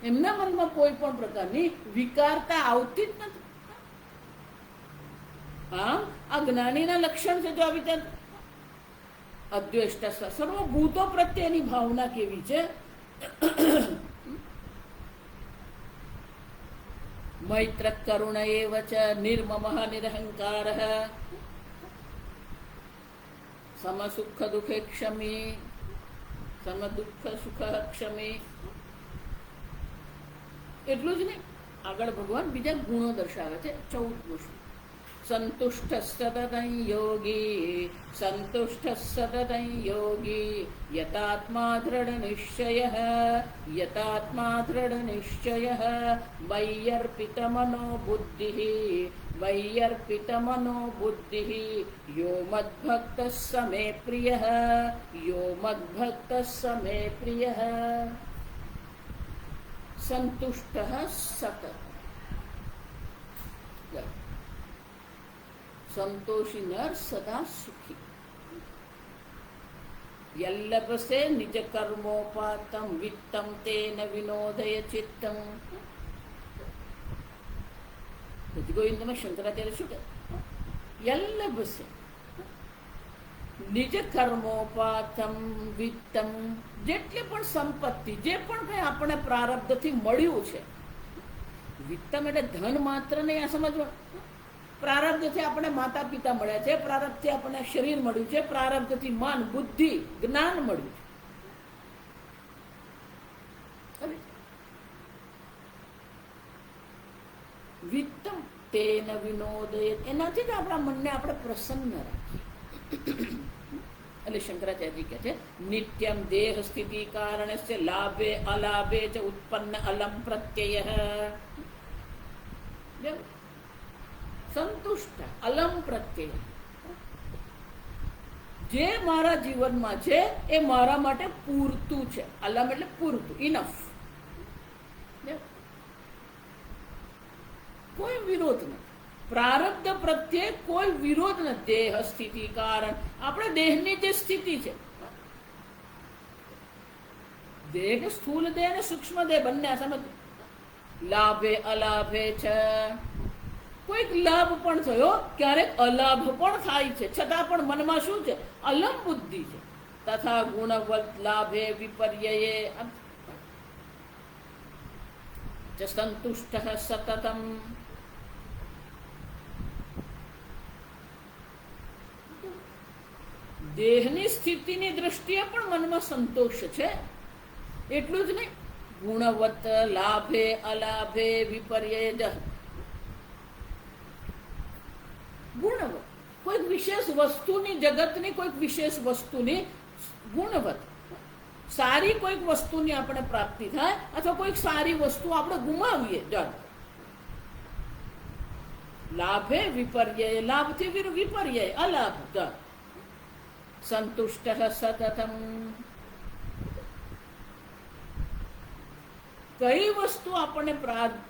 એમના મનમાં કોઈ પણ પ્રકારની વિકારતા આવતી જ નથી. હા, આ જ્ઞાનીના લક્ષણ છે. જો આ વિચાર, અદ્વેષ્ટ, સર્વભૂતો પ્રત્યેની ભાવના કેવી છે? મૈત્ર કરુણ એવ ચ નિર્મમઃ નિરહંકારઃ સમ સુખ દુઃખે ક્ષમી સમ દુઃખ સુખ ક્ષમી. એટલું જ નહીં, આગળ ભગવાન બીજા ગુણો દર્શાવે છે. 14મું શ્લોક. સંતુષ્ટ સતતં યોગી, સંતુષ્ટ સતતં યોગી, યતાત્મા દૃઢ નિશ્ચયઃ, યતાત્મા દૃઢ નિશ્ચયઃ, મય્યર્પિત મનો બુદ્ધિઃ, મય્યર્પિત મનો બુદ્ધિઃ, યો મદ્ભક્તઃ સ મે પ્રિયઃ, યો મદ્ભક્તઃ સ મે પ્રિયઃ. સંતુષ્ટ સતત, સંતોષી નર સદા સુખી. યલ્લભસે નિજ કર્મોપાતમ વિત્તમ તેન વિનોદય ચિત્તમ. ગોવિંદમાં શંકરાચાર્ય શું કહે? યલ્લભસે નિજ કર્મોપાતમ વિત્તમ, જેટલી પણ સંપત્તિ, જે પણ કઈ આપણે પ્રારબ્ધથી મળ્યું છે. વિત્તમ એટલે ધન માત્ર નહીં, આ સમજવા. પ્રારબ્ધથી આપણે માતા પિતા મળ્યા છે, પ્રારબ્ધથી આપણને શરીર મળ્યું છે, પ્રારબ્ધથી મન, બુદ્ધિ, જ્ઞાન મળ્યું છે. વિત્તમ તેન વિનોદય, એનાથી જ આપણા મનને આપણે પ્રસન્ન રાખીએ. એટલે શંકરાચાર્યજી કહે છે નિત્યમ દેહ સ્થિતિ કારણસ્ય લાભે અલાભે ચ ઉત્પન્ન અલમ પ્રત્યય. સંતુષ્ટ, અલમ પ્રત્યય, જે મારા જીવનમાં છે એ મારા માટે પૂરતું છે. અલમ એટલે પૂરતું, ઇનફ. કોઈ વિરોધ નથી, પ્રારબ્ધ પ્રત્યે કોઈ વિરોધ નથી. દેહ સ્થિતિ કારણ, આપણે દેહની જે સ્થિતિ છે, દેહ કે સ્થૂલ દેહ અને સૂક્ષ્મ દેહ બંને સમજ. લાભે અલાભે છે, કોઈક લાભ પણ થયો, ક્યારેક અલાભ પણ થાય છે, છતાં પણ મનમાં શું છે? અલમ બુદ્ધિ છે. તથા ગુણવત લાભે વિપર્યયે સંતુષ્ટ સતતમ. દેહની સ્થિતિની દ્રષ્ટિએ પણ મનમાં સંતોષ છે. એટલું જ નહીં, ગુણવત લાભે અલાભે વિપર્યય. ગુણવત, કોઈક વિશેષ વસ્તુની, જગતની કોઈક વિશેષ વસ્તુની ગુણવત, સારી કોઈક વસ્તુની આપણે પ્રાપ્તિ થાય અથવા કોઈક સારી વસ્તુ આપણે ગુમાવીએ. જળ લાભે વિપર્યય, લાભથી વિપર્યય અલાભ. જળ સંતુષ્ટ સતતમ. કઈ વસ્તુ આપણને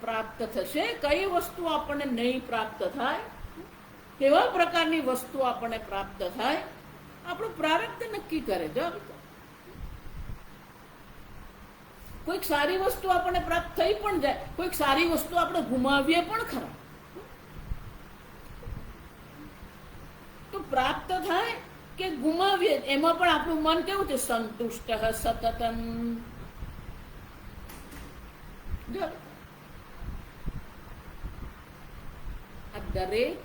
પ્રાપ્ત થશે, કઈ વસ્તુ આપણને નહીં પ્રાપ્ત થાય, કેવા પ્રકારની વસ્તુ આપણને પ્રાપ્ત થાય, આપણું પ્રારબ્ધ નક્કી કરે. જો કોઈક સારી વસ્તુ આપણને પ્રાપ્ત થઈ પણ જાય, કોઈક સારી વસ્તુ આપણે ગુમાવીએ પણ ખરા. તો પ્રાપ્ત થાય કે ગુમાવીએ, એમાં પણ આપણું મન કેવું છે? સંતુષ્ટ સતતમ. આ દરેક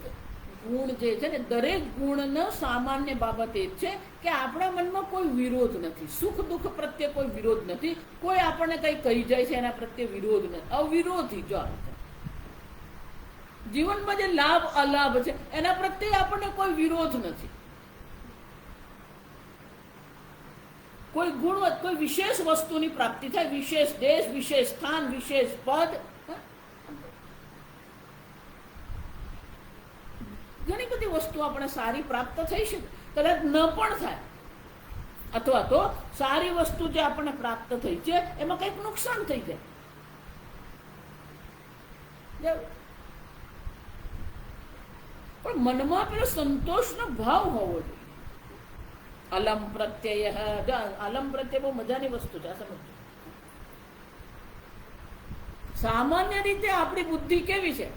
ગુણ જે છે ને, દરેક ગુણનો સામાન્ય બાબત એ છે કે આપણા મનમાં કોઈ વિરોધ નથી. સુખ દુઃખ પ્રત્યે કોઈ વિરોધ નથી. કોઈ આપણને કઈ કહી જાય છે એના પ્રત્યે વિરોધ નથી, અવિરોધી. જો જીવનમાં જે લાભ અલાભ છે એના પ્રત્યે આપણને કોઈ વિરોધ નથી. કોઈ ગુણ, કોઈ વિશેષ વસ્તુની પ્રાપ્તિ થાય, વિશેષ દેશ, વિશેષ સ્થાન, વિશેષ પદ, ઘણી બધી વસ્તુ આપણે સારી પ્રાપ્ત થઈ શકે, કદાચ ન પણ થાય, અથવા તો સારી વસ્તુ જે આપણને પ્રાપ્ત થઈ છે એમાં કંઈક નુકસાન થઈ જાય. પણ મનમાં પેલો સંતોષનો ભાવ હોવો જોઈએ. અલમ પ્રત્યય. અલમ પ્રત્યય બહુ મજાની વસ્તુ છે. સમજો, સામાન્ય રીતે આપણી બુદ્ધિ કેવી છે?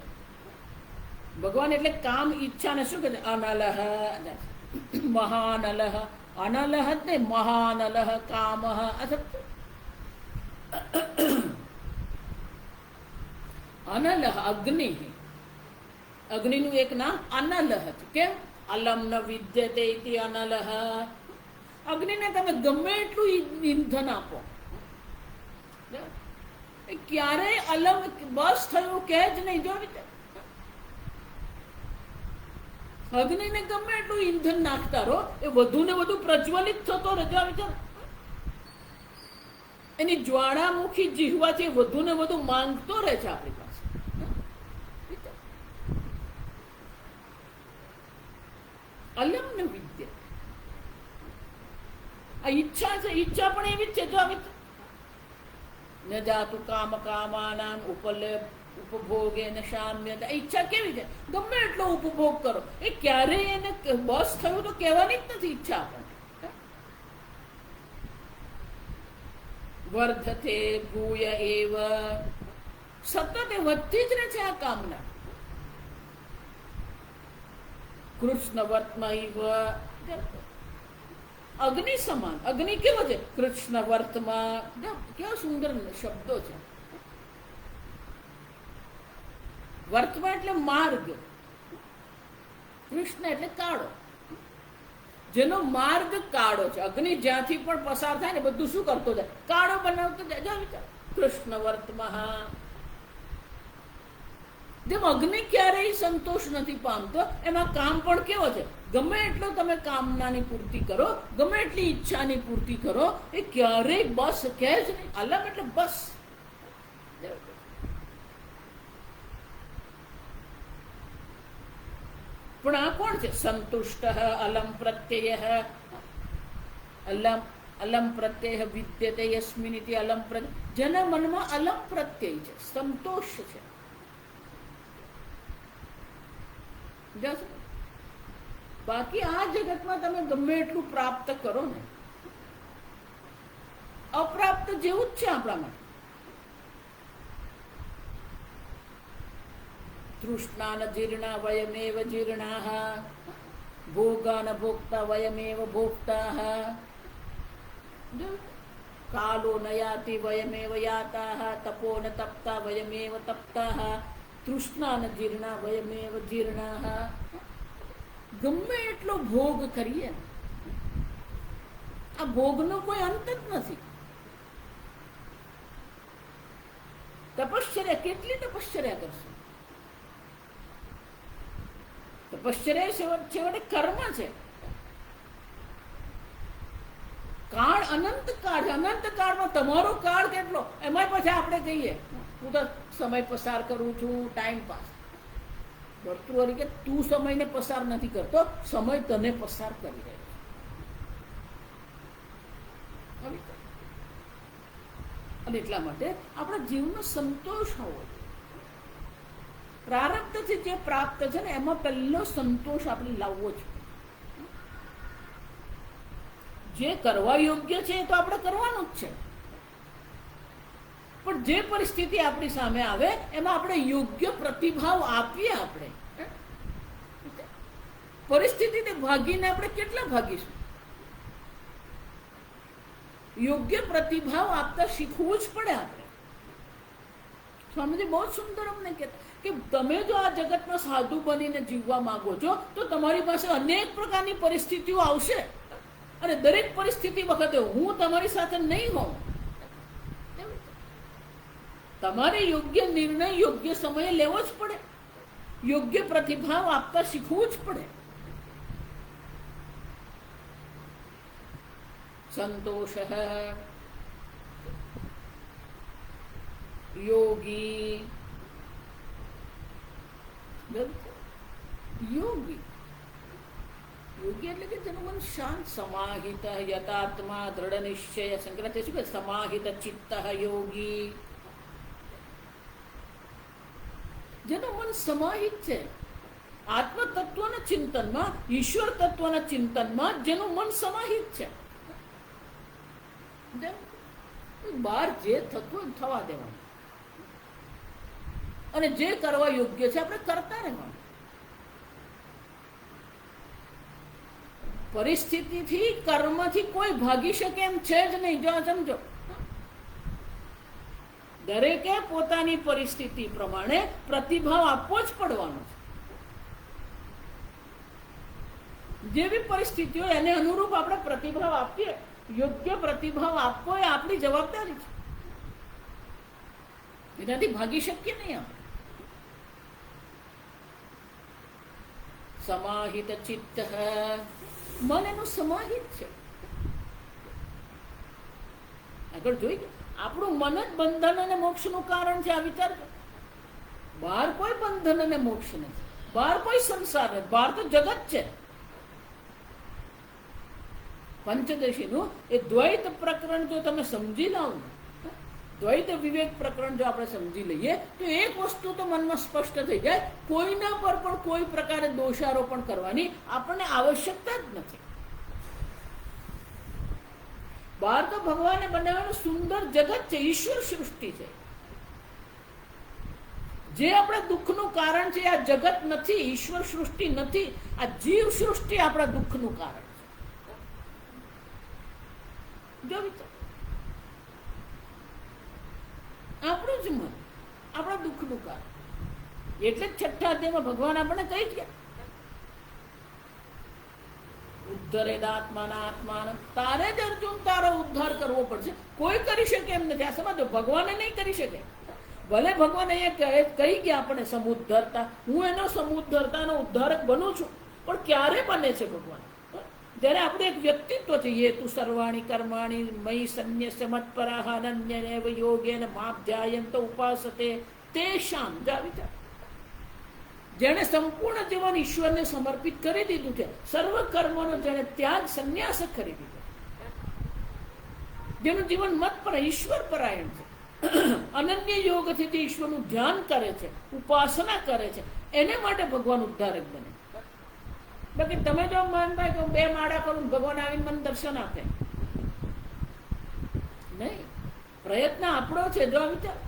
ભગવાન એટલે કામ, ઈચ્છા ને શું કહે છે? અનલહ, મહાનલહ. અનલહ ને મહાનલહ, કામ. અનલહ અગ્નિ. અગ્નિનું એક નામ અનલહ છે. કેમ? અલમ ન વિદ્યતે ઇતિ અનલહ. અગ્નિને તમે ગમે એટલું ઈંધન આપો, ક્યારેય અલમ બસ થયું કે જ નહીં. જો અગ્નિને ગમે એટલું ઈંધન નાખતા રહો, એ વધુ ને વધુ પ્રજ્વલિત થતો રહે. વિચાર, એની જ્વાળામુખી જીહવાથી વધુ ને વધુ માંગતો રહે છે આપણી પાસે. અલમ ને વિદ્યા, આ ઈચ્છા છે. ઈચ્છા પણ એવી જ છે. જો ન જાતું કામ કામાનામ ઉપભોગે ને શામ્યતા. ઈચ્છા કેવી છે? ગમે એટલો ઉપભોગ કરો, એ ક્યારેય એને બસ થયું તો કહેવાની જ નથી ઈચ્છા આપણને. વર્ધતે ભૂય એવ. સતત એ વધતી જ રહે છે આ કામના. કૃષ્ણ વર્તમૈવ. અગ્નિ સમાન. અગ્નિ કેવો છે? કૃષ્ણ વર્તમાં. કેવા સુંદર શબ્દો છે. વર્તમાં એટલે માર્ગ, કૃષ્ણ એટલે કાળો, જેનો માર્ગ કાળો છે. અગ્નિ જ્યાંથી પણ પસાર થાય ને બધું શું કરતો જાય? કાળો બનાવતો જાય. કૃષ્ણ વર્તમાં. જેમ અગ્નિ ક્યારેય સંતોષ નથી પામતો, એમાં કામ પણ કેવો છે? ગમે એટલો તમે કામનાની પૂર્તિ કરો, ગમે એટલી ઈચ્છાની પૂર્તિ કરો, એ ક્યારેય બસ કહે જ નહીં. અલમ એટલે બસ. પણ આ કોણ છે? સંતુષ્ટ અલમ પ્રત્યય. અલમ પ્રત્યય વિદ્યતે યસ્મિન ઇતિ અલમ પ્રત્યય. જેના મનમાં અલમ પ્રત્યય છે, સંતોષ છે. બાકી આ જગતમાં તમે ગમે એટલું પ્રાપ્ત કરો ને, અપ્રાપ્ત જેવું જ છે આપણા માટે. તૃષ્ણાન જીર્ણા વયમેવ જીર્ણાઃ, ભોગાન ભોક્તા વયમેવ ભોક્તાઃ, કાલો ન યાતિ વયમેવ યાતાઃ, તપો ન તપ્તા વયમેવ તપ્તાઃ, તૃષ્ણાન જીર્ણા વયમેવ જીર્ણાઃ. ગમે એટલો ભોગ કરીએ, આ ભોગનો કોઈ અંત જ નથી. તપશ્ચર્યા, કેટલી તપશ્ચર્યા કરશે? તપશ્ચર્યા છેવટે કર્મ છે. કાળ અનંત કાળ છે. અનંત કાળમાં તમારો કાળ કેટલો, એમાં પછી આપણે કહીએ હું તો સમય પસાર કરું છું, ટાઈમ પાસ. ભર્તૃહરિ કે તું સમયને પસાર નથી કરતો, સમય તને પસાર કરી રહ્યો છે. અને એટલા માટે આપણા જીવનો સંતોષ હોવો જોઈએ. પ્રારબ્ધથી જે પ્રાપ્ત છે ને એમાં પહેલો સંતોષ આપણે લાવવો છે. જે કરવા યોગ્ય છે એ તો આપણે કરવાનું જ છે, પણ જે પરિસ્થિતિ આપણી સામે આવે એમાં આપણે યોગ્ય પ્રતિભાવ આપીએ. આપણે પરિસ્થિતિને ભાગીને આપણે કેટલા ભાગીશું? યોગ્ય પ્રતિભાવ આપતા શીખવું જ પડે. આપણે સ્વામીજી બહુ સુંદર અમને કહેતા કે તમે જો આ જગતમાં સાધુ બનીને જીવવા માંગો છો તો તમારી પાસે અનેક પ્રકારની પરિસ્થિતિઓ આવશે, અને દરેક પરિસ્થિતિ વખતે હું તમારી સાથે નહીં હોઉં. તમારે યોગ્ય નિર્ણય યોગ્ય સમયે લેવો જ પડે, યોગ્ય પ્રતિભાવ આપતા શીખવું જ પડે. સંતોષ યોગી યોગી યોગી એટલે કે જેનું મન શાંત, સમાહિત, યથાત્મા, દ્રઢ નિશ્ચય. શંકરાચાર્ય શું કહે? સમાહિત ચિત્ત યોગી. જેનું મન સમાહિત છે આત્મ તત્વના ચિંતનમાં, ઈશ્વર તત્વના ચિંતનમાં, જેનું મન સમાહિત છે. બહાર જે થતું થવા દેવાનું, અને જે કરવા યોગ્ય છે આપણે કરતા રહેવાનું. પરિસ્થિતિથી, કર્મથી કોઈ ભાગી શકે એમ છે જ નહીં. જો સમજો, દરેકે પોતાની પરિસ્થિતિ પ્રમાણે પ્રતિભાવ આપવો જ પડવાનો છે. જેવી પરિસ્થિતિઓ એને અનુરૂપ આપણે પ્રતિભાવ આપીએ. યોગ્ય પ્રતિભાવ આપવો એ આપણી જવાબદારી છે. એનાથી ભાગી શકીએ નહીં આપણે. સમાહિત ચિત્ત, મન એનું સમાહિત છે. આગળ જોઈ આપણું મન જ બંધન અને મોક્ષનું કારણ છે. આ વિચાર કરો. બહાર કોઈ બંધન અને મોક્ષ નથી, બહાર કોઈ સંસાર નથી, બહાર તો જગત છે. પંચદશીનું એ દ્વૈત પ્રકરણ જો તમે સમજી લાવો, દ્વૈત વિવેક પ્રકરણ જો આપણે સમજી લઈએ તો એક વસ્તુ તો મનમાં સ્પષ્ટ થઈ જાય, કોઈના પર પણ કોઈ પ્રકારે દોષારોપણ કરવાની આપણને આવશ્યકતા જ નથી. બહાર તો ભગવાને બનાવેલું સુંદર જગત છે, ઈશ્વર સૃષ્ટિ છે. જે આપણા દુઃખનું કારણ છે આ જગત નથી, ઈશ્વર સૃષ્ટિ નથી. આ જીવ સૃષ્ટિ આપણા દુઃખનું કારણ છે. જો વિચાર, આપણું જ મન આપણા દુઃખનું કારણ. એટલે જ છઠ્ઠા અધ્યાયમાં ભગવાન આપણને કહી ગયા, ઉદ્ધરેદાત્માના આત્માન. તારે જ અર્જુન તારો ઉદ્ધાર કરવો પડશે, કોઈ કરી શકે એમ નથી. આ સમજો, ભગવાને નહીં કરી શકે. ભલે ભગવાન અહીંયા કહી ગયા આપણે સમુદ્ધરતા, હું એનો સમુદ્ધરતાનો ઉદ્ધારક બનું છું, પણ ક્યારે બને છે ભગવાન? જ્યારે આપણે એક વ્યક્તિત્વ છે, યેતુ સર્વાણી કર્માણી મયી સન્યસ્ય મત્પરાહ અનન્યનેવ યોગેન મામ ધ્યાયન્ત ઉપાસતે તેષામ. વિચાર, જેણે સંપૂર્ણ જીવન ઈશ્વરને સમર્પિત કરી દીધું છે, સર્વ કર્મનો જેણે ત્યાગ સંન્યાસ કરી દીધો, જેનું જીવન મતપર ઈશ્વર પરાયણ છે, અનન્ય યોગથી જે ઈશ્વરનું ધ્યાન કરે છે, ઉપાસના કરે છે, એને માટે ભગવાન ઉદ્ધારક બને. બાકી તમે જો માનતા કે બે માળા કરું ભગવાન આવીને મને દર્શન આપે નહીં. પ્રયત્ન આપણો છે. જો વિચાર,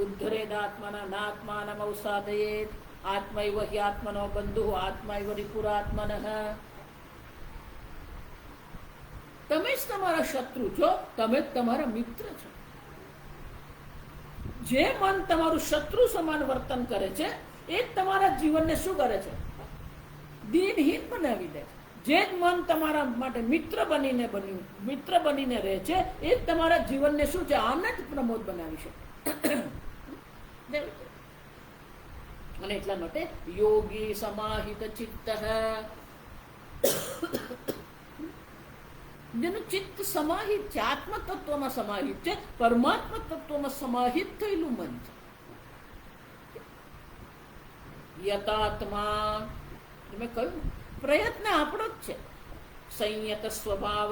ઉદ્ધરેદાત્માના નાત્માનમ અવસાદયેત આત્મૈવ હિ આત્મનો બંધુ આત્મૈવ રિપુરાત્મનઃ. તમે જ તમારા શત્રુ છો, તમે જ તમારા મિત્ર છો. જે મન તમારું શત્રુ સમાન વર્તન કરે છે એ તમારા જીવનને શું કરે છે? દીનહીન બનાવી દે છે. જે જ મન તમારા માટે મિત્ર બનીને રહે છે, એ જ તમારા જીવનને શું છે, આનંદ પ્રમોદ બનાવી શકે. અને એટલા માટે યોગી સમાહિત ચિત્ત, જેનું ચિત્ત સમાહિત છે, આત્મ તત્વમાં સમાહિત છે, પરમાત્મા તત્વમાં સમાહિત થયેલું મન છે. યતાત્મા, મેં કહ્યું પ્રયત્ન આપણો જ છે. સંયત સ્વભાવ,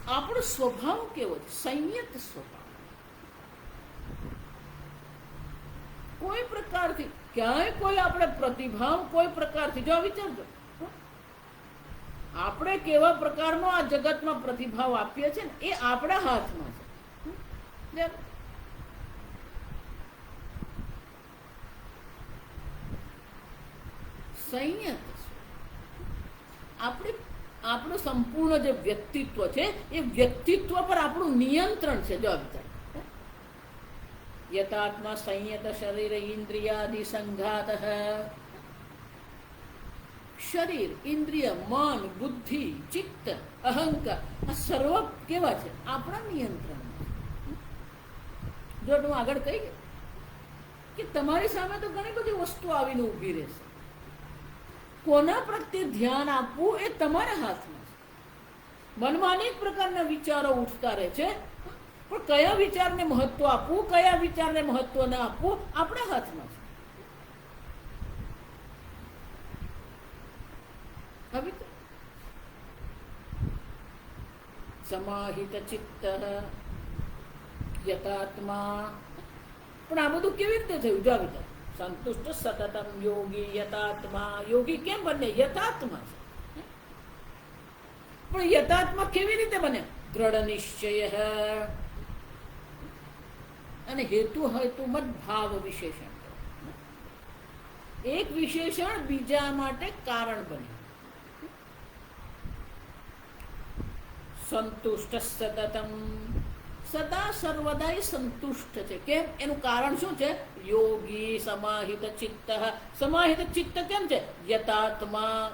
આપણો સ્વભાવ કેવો છે? સંયત સ્વભાવ. કોઈ પ્રકારથી ક્યાંય કોઈ આપણે પ્રતિભાવ કોઈ પ્રકારથી, જો વિચારજો, આપણે કેવા પ્રકારનો આ જગતમાં પ્રતિભાવ આપીએ છીએ ને, એ આપણા હાથમાં છે. સંયત આપણું સંપૂર્ણ જે વ્યક્તિત્વ છે, એ વ્યક્તિત્વ પર આપણું નિયંત્રણ છે. જો વિચાર, યથાત્મા સંયત શરીર ઇન્દ્રિયાદિ સંઘાત, શરીર, ઇન્દ્રિય, મન, બુદ્ધિ, ચિત્ત, અહંકાર, આ સર્વ કેવા છે? આપણા નિયંત્રણ. જો હું આગળ કહી કે તમારી સામે તો ઘણી બધી વસ્તુ આવીને ઊભી રહેશે, કોના પ્રત્યે ધ્યાન આપવું એ તમારા હાથમાં છે. મનમાં અનેક પ્રકારના વિચારો ઉઠતા રહે છે, પણ કયા વિચારને મહત્વ આપવું, કયા વિચારને મહત્વ ના આપવું, આપણા હાથમાં છે. હવે સમાહિત ચિત્ત યથાત્મા, પણ આ બધું કેવી રીતે થયું? જો વિચાર, સંતુષ્ટ સતતમ યોગી યથાત્મા. યોગી કેમ બને? યથાત્મા છે. પણ યથાત્મા કેવી રીતે બને? દ્રઢ નિશ્ચય અને હેતુ મત ભાવ વિશેષણ. એક વિશેષણ બીજા માટે કારણ બને. સંતુષ્ટ સતતમ, સદા સર્વદા સંતુષ્ટ છે. કેમ? એનું કારણ શું છે? યોગી સમાહિત ચિત્ત. સમાહિત ચિત્ત કેમ છે? યથાત્મા.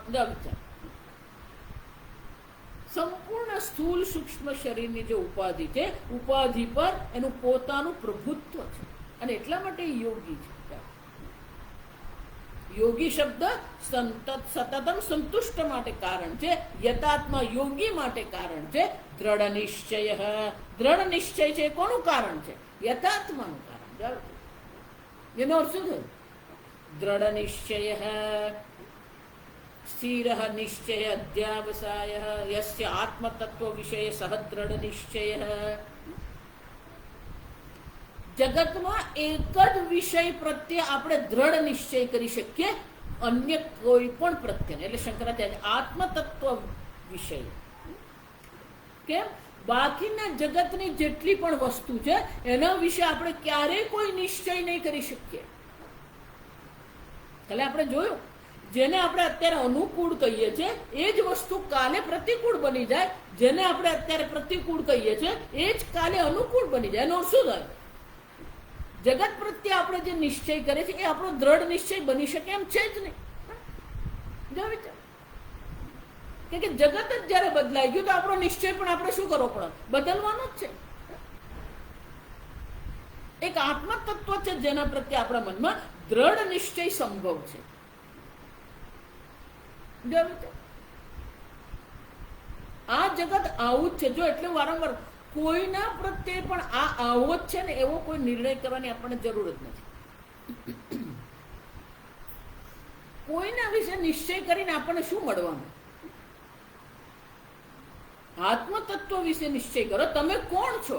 સંપૂર્ણ સ્થૂલ સૂક્ષ્મ શરીરની જે ઉપાધિ છે, ઉપાધિ પર એનું પોતાનું પ્રભુત્વ છે, અને એટલા માટે યોગી છે. યોગી શબ્દ સતતમ સંતુષ્ટ માટે કારણ છે, યથાત્મા યોગી માટે કારણ છે. દ્રઢ નિશ્ચય, દ્રઢ નિશ્ચય છે, કોનું કારણ છે? યથાત્માનું કારણ. એનો અર્થ શું થયું? દ્રઢ નિશ્ચય, સ્થિર નિશ્ચય અધ્યાવસાય, યસ્ય આત્મતત્વ વિષય સહ દ્રઢ નિશ્ચય. જગતમાં એક જ વિષય પ્રત્યે આપણે દ્રઢ નિશ્ચય કરી શકીએ, અન્ય કોઈ પણ પ્રત્યે. એટલે શંકરાચાર્ય આત્મતત્વ વિષય. કેમ? બાકીના જગતની જેટલી પણ વસ્તુ છે, એના વિશે આપણે ક્યારેય કોઈ નિશ્ચય નહીં કરી શકીએ. એટલે આપણે જોયું, જેને આપણે અત્યારે અનુકૂળ કહીએ છીએ, એ જ વસ્તુ કાલે પ્રતિકૂળ બની જાય. જેને આપણે અત્યારે પ્રતિકૂળ કહીએ છીએ, એ જ કાલે અનુકૂળ બની જાય. એનો શું થાય? જગત પ્રત્યે આપણે જે નિશ્ચય કરે છે, એ આપણો દ્રઢ નિશ્ચય બની શકે એમ છે જ નહીં. કે જગત જ જયારે બદલાઈ ગયું, તો આપણો નિશ્ચય પણ આપણે શું કરવો પડે? બદલવાનો જ છે. એક આત્મ તત્વ છે જેના પ્રત્યે આપણા મનમાં દ્રઢ નિશ્ચય સંભવ છે. આ જગત આવું જ છે. જો એટલે વારંવાર કોઈના પ્રત્યે પણ આ આવો જ છે ને, એવો કોઈ નિર્ણય કરવાની આપણને જરૂર જ નથી. કોઈના વિશે નિશ્ચય કરીને આપણને શું મળવાનું? આત્મતત્વ વિશે નિશ્ચય કરો. તમે કોણ છો?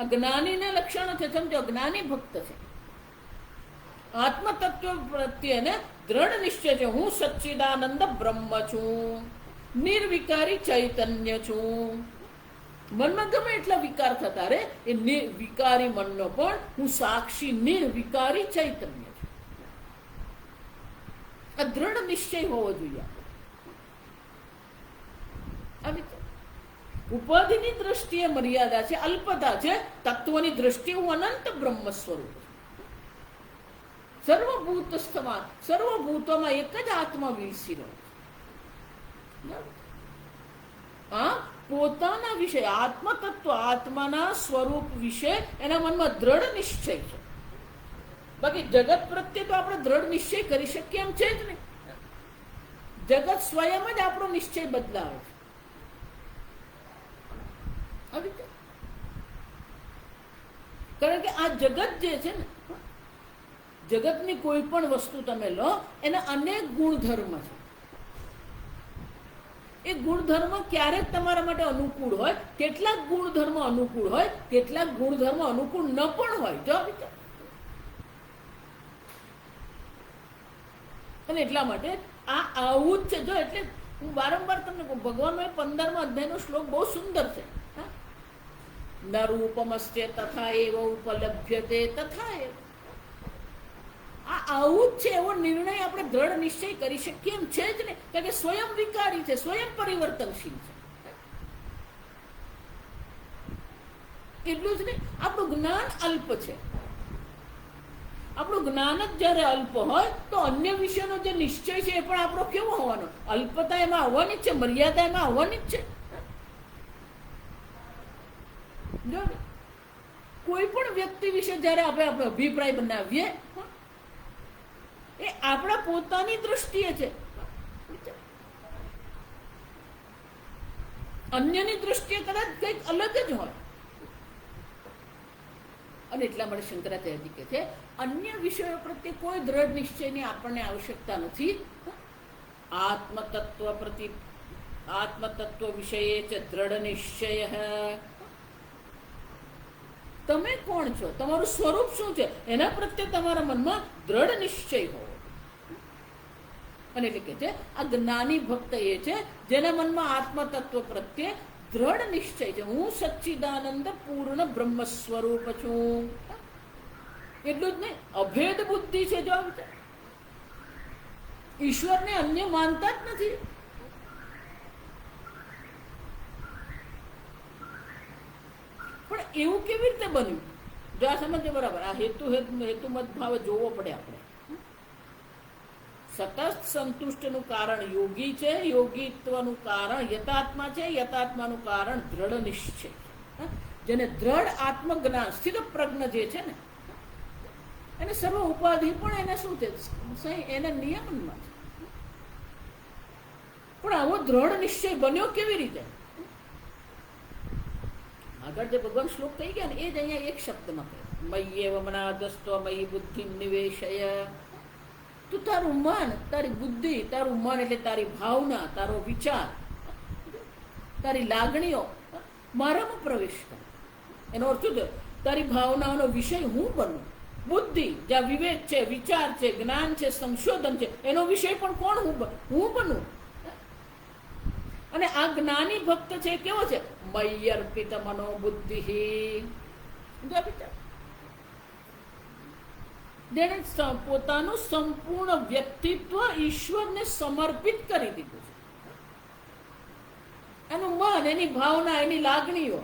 અજ્ઞાનીના લક્ષણો છે. સમજો, અજ્ઞાની ભક્ત છે. આત્મતત્વ પ્રત્યેને દ્રઢ નિશ્ચય છે. હું સચ્ચિદાનંદ બ્રહ્મ છું, નિર્વિકારી ચૈતન્ય છું. મનમાં ગમે એટલા વિકાર થતા રે, એ વિકારી મનનો પણ હું સાક્ષી નિર્વિકારી ચૈતન્ય છું. આ દ્રઢ નિશ્ચય હોવો જોઈએ. ઉપાધિની દ્રષ્ટિએ મર્યાદા છે, અલ્પતા છે. તત્વની દ્રષ્ટિએ હું અનંત બ્રહ્મ સ્વરૂપ છું. સર્વભૂતસ્થમાં, સર્વભૂતોમાં એક જ આત્મા વિલસી રહ્યો છે. આ પોતાના વિશે, આત્મતત્વ, આત્માના સ્વરૂપ વિશે એના મનમાં દ્રઢ નિશ્ચય છે. બાકી જગત પ્રત્યે તો આપણે દ્રઢ નિશ્ચય કરી શકીએ એમ છે જ નહીં. જગત સ્વયં જ આપણો નિશ્ચય બદલાવે છે. કારણ કે આ જગત જે છે ને, જગતની કોઈ પણ વસ્તુ તમે લો, એના અનેક ગુણધર્મ છે. એ ગુણધર્મ ક્યારેક તમારા માટે અનુકૂળ હોય, કેટલાક ગુણધર્મ અનુકૂળ હોય, કેટલાક ગુણધર્મ અનુકૂળ ન પણ હોય. જો અને એટલા માટે આ આવું જ છે. જો એટલે હું વારંવાર તમને કહું, ભગવાનનો 15મા અધ્યાયનો શ્લોક બહુ સુંદર છે. ન રૂપમસ્ય તથા એવ ઉપલભ્યતે તથા એવ. આ આવું જ છે. એવો નિર્ણય આપણે દ્રઢ નિશ્ચય કરી શકીએ એમ છે જ ને. કારણ કે સ્વયં વિકારી છે, સ્વયં પરિવર્તનશીલ છે. એટલું જ નહીં, આપણું જ્ઞાન અલ્પ છે. આપણું જ્ઞાન જ જયારે અલ્પ હોય તો અન્ય વિષયનો જે નિશ્ચય છે એ પણ આપણો કેવો હોવાનો? અલ્પતા એમાં આવવાની જ છે, મર્યાદા એમાં આવવાની જ છે. કોઈ પણ વ્યક્તિ વિશે જયારે આપણે આપણો અભિપ્રાય બનાવીએ, એ આપણા પોતાની દ્રષ્ટિએ છે, અન્યની દ્રષ્ટિએ કદાચ કંઈક અલગ જ હોય. અને એટલા માટે શંકરાચાર્યજી કહે છે, અન્ય વિષયો પ્રત્યે કોઈ દ્રઢ નિશ્ચયની આપણને આવશ્યકતા નથી. આત્મતત્વ વિષયે છે દ્રઢ નિશ્ચય. તમે કોણ છો, તમારું સ્વરૂપ શું છે, એના પ્રત્યે તમારા મનમાં દ્રઢ નિશ્ચય હોવો. અને એટલે કે છે, આ જ્ઞાની ભક્ત એ છે જેના મનમાં આત્મતત્વ પ્રત્યે દ્રઢ નિશ્ચય છે. હું સચ્ચિદાનંદ પૂર્ણ બ્રહ્મ સ્વરૂપ છું. એટલું જ નહીં, અભેદ બુદ્ધિ છે. જો ઈશ્વરને અન્ય માનતા જ નથી. પણ એવું કેવી રીતે બન્યું? જો આ સમજો બરાબર, આ હેતુમત ભાવ જોવો પડે આપણે. સતત સંતુષ્ટનું કારણ યોગી છે, યોગીત્વનું કારણ યથાત્મા છે, યથાત્માનું કારણ દ્રઢ નિશ્ચય. જેને દ્રઢ આત્મજ્ઞાન, સ્થિત પ્રજ્ઞ જે છે ને, એને સર્વ ઉપાધિ પણ એને શું છે, એના નિયમનમાં છે. પણ આવો દ્રઢ નિશ્ચય બન્યો કેવી રીતે? આગળ જે ભગવાન શ્લોક કહી ગયા ને, એ જ અહીંયા એક શબ્દમાં કહે, મય્યેવ મનાદસ્ત્વ મયી બુદ્ધિ નિવેશય. તું તારું મન, તારી બુદ્ધિ, તારું મન એટલે તારી ભાવના, તારો વિચાર, તારી લાગણીઓ મારામાં પ્રવેશ કરે. એનો અર્થ શું? તારી ભાવનાઓનો વિષય હું બનું. બુદ્ધિ જ્યાં વિવેક છે, વિચાર છે, જ્ઞાન છે, સંશોધન છે, એનો વિષય પણ કોણ? હું બનું. અને આ જ્ઞાની ભક્ત છે કેવો છે? મય્યર્પિત મનોબુદ્ધિ. જેને પોતાનું સંપૂર્ણ વ્યક્તિત્વ ઈશ્વરને સમર્પિત કરી દીધું છે. એનું મન, એની ભાવના, એની લાગણીઓ,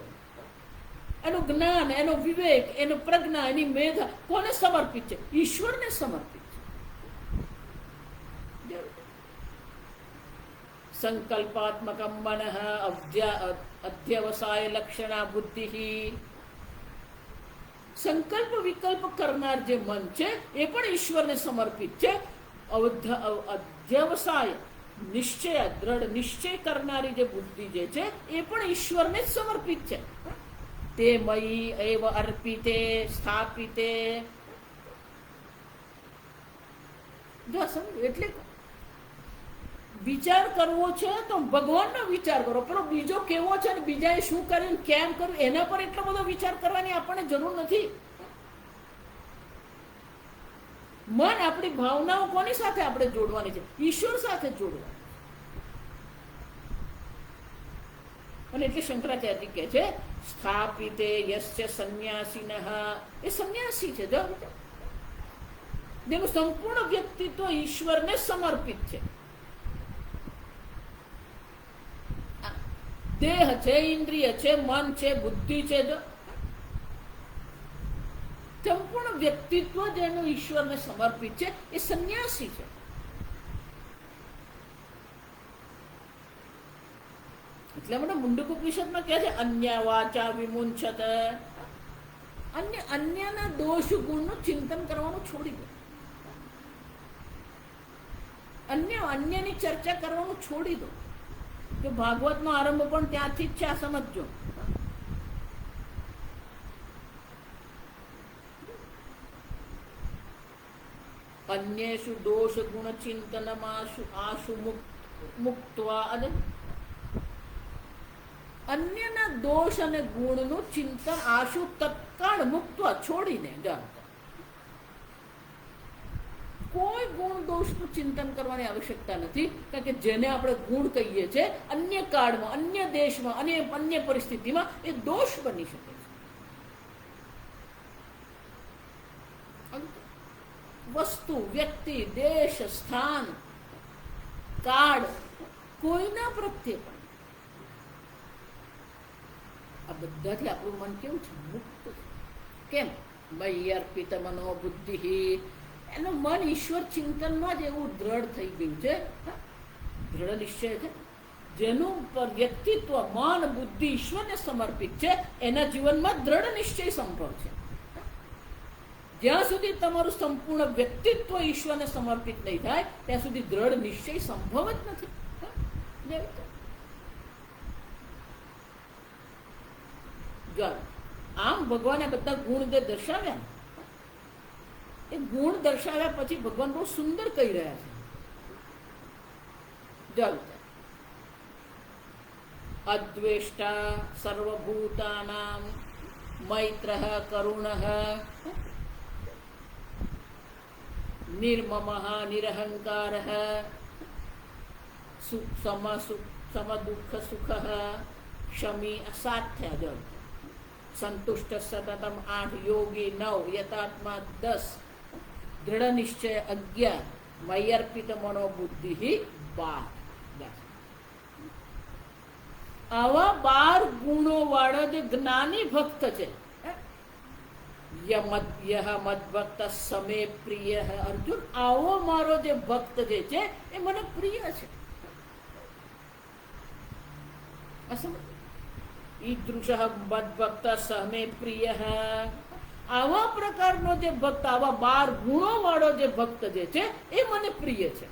એનું જ્ઞાન, એનો વિવેક, એનું પ્રજ્ઞા, એની મેધા કોને સમર્પિત છે? ઈશ્વરને સમર્પિત છે. સંકલ્પાત્મક મન અધ્યવસાય લક્ષણા બુદ્ધિ. સંકલ્પ વિકલ્પ કરનાર જે મન છે એ પણ ઈશ્વરને સમર્પિત છે. અધ્યવસાય નિશ્ચય, દ્રઢ નિશ્ચય કરનારી જે બુદ્ધિ જે છે એ પણ ઈશ્વરને જ સમર્પિત છે. તે મયી એવ અર્પિતે સ્થાપિતે. એટલે વિચાર કરવો છે તો ભગવાનનો વિચાર કરો. પેલો બીજો કેવો છે ને બીજાએ શું કર્યું, કેમ કર્યું, એના પર એટલો બધો વિચાર કરવાની આપણને જરૂર નથી. મન, આપણી ભાવનાઓ કોની સાથે આપણે જોડવાની છે? ઈશ્વર સાથે જોડવાની. અને એટલે શંકરાચાર્ય કહે છે, સ્થાપિતે યસ્ય સંન્યાસીનઃ. એ સંન્યાસી છે જો, જેનું સંપૂર્ણ વ્યક્તિત્વ ઈશ્વરને સમર્પિત છે. દેહ છે, ઇન્દ્રિય છે, મન છે, બુદ્ધિ છે, સંપૂર્ણ વ્યક્તિત્વ જેનું ઈશ્વરને સમર્પિત છે એ સંન્યાસી છે. એટલે મને મુંડક ઉપનિષદમાં કહે છે અન્ય વાચા વિમુંચત, અન્યના દોષ ગુણનું ચિંતન કરવાનું છોડી દો. અન્યની ચર્ચા કરવાનું છોડી દો. કે ભાગવતનો આરંભ પણ ત્યાંથી જ છે, આ સમજજો. અન્યેષુ દોષ ગુણ ચિંતનમાશુ આશુ મુક્તવા, અને અન્યના દોષ અને ગુણનું ચિંતન આશુ તત્કાળ મુક્તવા, છોડીને જાઓ. કોઈ ગુણ દોષનું ચિંતન કરવાની આવશ્યકતા નથી. કારણ કે જેને આપણે ગુણ કહીએ છીએ અન્ય કાળમાં, અન્ય દેશમાં અને અન્ય પરિસ્થિતિમાં એ દોષ બની શકે છે. વસ્તુ, વ્યક્તિ, દેશ, સ્થાન, કાળ, કોઈના પ્રત્યે પણ આ બધાથી આપણું મન કેવું છે? મુક્ત. કેમ? મય્ય અર્પિત મનો બુદ્ધિ. એનું મન ઈશ્વર ચિંતનમાં જ એવું દ્રઢ થઈ ગયું છે, દ્રઢ નિશ્ચય છે. જેનું વ્યક્તિત્વ, મન, બુદ્ધિ ઈશ્વરને સમર્પિત છે એના જીવનમાં દ્રઢ નિશ્ચય સંભવ છે. જ્યાં સુધી તમારું સંપૂર્ણ વ્યક્તિત્વ ઈશ્વરને સમર્પિત નહીં થાય ત્યાં સુધી દ્રઢ નિશ્ચય સંભવ જ નથી. આમ ભગવાને બધા ગુણ જે દર્શાવ્યા, એ ગુણ દર્શાવ્યા પછી ભગવાન બહુ સુંદર કહી રહ્યા છે. અદ્વેષ્ટા સર્વભૂતાનામ મૈત્રઃ કરુણઃ નિર્મમઃ નિરહંકારઃ સમદુઃખ સુખઃ ક્ષમી. 7 થયા. જો સંતુષ્ટ સતતમ 8, યોગી 9, યતાત્મા 10, દૃઢ નિશ્ચય 11, મય્યર્પિત મનોબુદ્ધિ 12. આવા 12 ગુણો વાળો જે જ્ઞાની ભક્ત છે, મદ્ભક્ત સમે પ્રિય. અર્જુન, આવો મારો જે ભક્ત જે છે એ મને પ્રિય છે. ઈદૃશ મદ્ભક્ત સમે પ્રિય. આવા પ્રકારનો જે ભક્ત, આવા 12 ગુણો વાળો જે ભક્ત જે છે એ મને પ્રિય છે.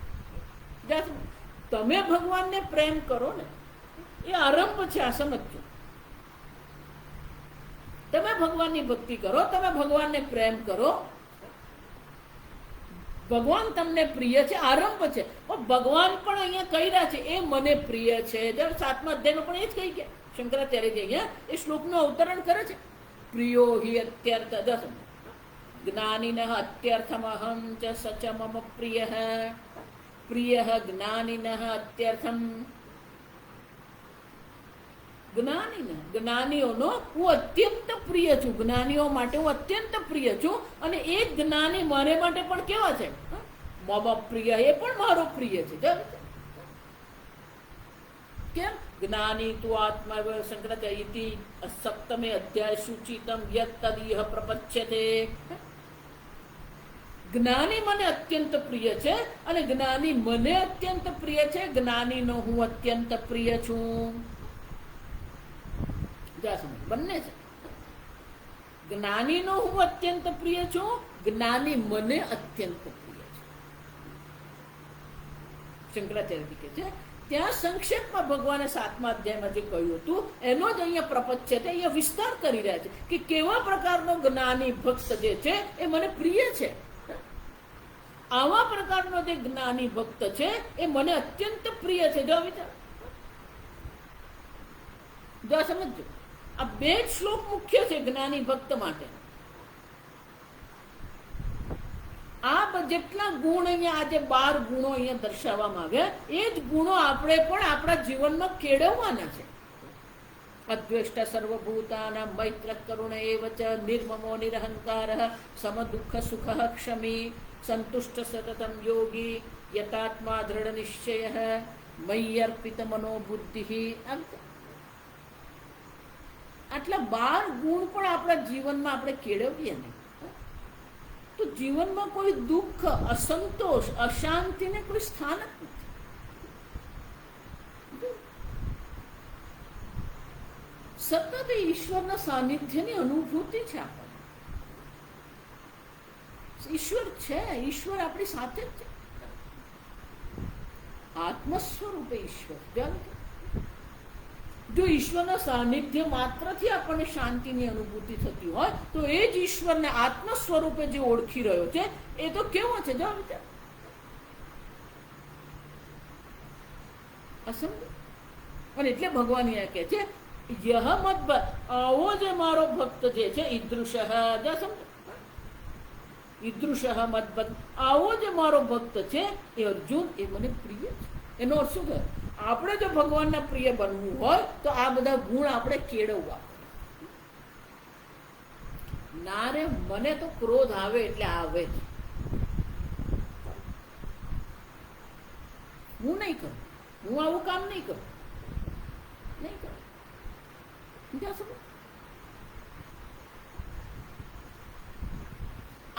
તમે ભગવાનને પ્રેમ કરો ને, એ આરંભ છે. આ સમજો. તમે ભગવાનની ભક્તિ કરો, તમે ભગવાનને પ્રેમ કરો, ભગવાન તમને પ્રિય છે, આરંભ છે. પણ ભગવાન પણ અહીંયા કહી રહ્યા છે એ મને પ્રિય છે. 7મા અધ્યાયમાં પણ એ જ કહી ગયા શંકરાચાર્યજી. અહીંયા એ શ્લોકનું અવતરણ કરે છે. પ્રિયો હિ અત્યર્થ જ્ઞાનિન અત્યર્થમહં ચ સચ મમ પ્રિય. પ્રિય જ્ઞાનિન અત્યર્થમ. જ્ઞાનીઓનો હું અત્યંત પ્રિય છું. જ્ઞાનીઓ માટે હું અત્યંત પ્રિય છું. અને એ જ્ઞાની મારે માટે પણ કેવા છે? મમ પ્રિય. એ પણ મારો પ્રિય છે. કેમ? જ્ઞાની તું આત્મા શંકરાચાર્ય 7મે અધ્યાય સૂચિતમ યત તદિહ પ્રપચ્યતે. જ્ઞાની મને અત્યંત પ્રિય છે અને જ્ઞાની મને અત્યંત પ્રિય છે. જ્ઞાનીનો હું અત્યંત પ્રિય છું. બંને છે. જ્ઞાનીનો હું અત્યંત પ્રિય છું, જ્ઞાની મને અત્યંત પ્રિય છે. શંકરાચાર્ય કહે છે ત્યાં સંક્ષેપમાં ભગવાને 7મા અધ્યાયમાં જે કહ્યું હતું એનો જ અહીંયા પ્રપંચ છે, અહીંયા વિસ્તાર કરી રહ્યા છે કે કેવા પ્રકારનો જ્ઞાની ભક્ત જે છે એ મને પ્રિય છે. આવા પ્રકારનો જે જ્ઞાની ભક્ત છે એ મને અત્યંત પ્રિય છે. જો વિચાર, જો સમજો. આ 2 શ્લોક મુખ્ય છે જ્ઞાની ભક્ત માટે. આ જેટલા ગુણ અહીંયા, આજે 12 ગુણો અહીંયા દર્શાવવામાં આવ્યા, એ જ ગુણો આપણે પણ આપણા જીવનમાં કેળવવાના છે. અદ્વેષ્ટ સર્વભૂતાનાં મૈત્ર કરુણ એવ ચ નિર્મમો નિરહંકારઃ સમદુઃખ સુખઃ ક્ષમી સંતુષ્ટ સતતમ યોગી યતાત્મા દૃઢ નિશ્ચયઃ મય્યર્પિત મનોબુદ્ધિ. આટલા 12 ગુણ પણ આપણા જીવનમાં આપણે કેળવીએ ને તો જીવનમાં કોઈ દુઃખ, અસંતોષ, અશાંતિને કોઈ સ્થાન જ નથી. સતત ઈશ્વરના સાનિધ્યની અનુભૂતિ છે આપણને. ઈશ્વર છે, ઈશ્વર આપણી સાથે જ છે. આત્મ સ્વરૂપે ઈશ્વર. જો ઈશ્વરના સાનિધ્ય માત્રથી આપણને શાંતિની અનુભૂતિ થતી હોય તો એ જ ઈશ્વરને આત્મ સ્વરૂપે જે ઓળખી રહ્યો છે એ તો કેવો છે? જો વિચાર. અસંભવ. અને એટલે ભગવાન એ કહે છે યહ મત, આવો જે મારો ભક્ત જે છે, ઈદૃશ, ઈદૃશ મદભક્ત, આવો જે મારો ભક્ત છે એ અર્જુન, એ મને પ્રિય છે. એનો અર્થ શું થયો? આપણે જો ભગવાનના પ્રિય બનવું હોય તો આ બધા ગુણ આપણે કેળવવા. ના રે, મને તો ક્રોધ આવે એટલે આવે જ, હું નહીં કરું, હું આવું કામ નહીં કરું, નહીં કરું.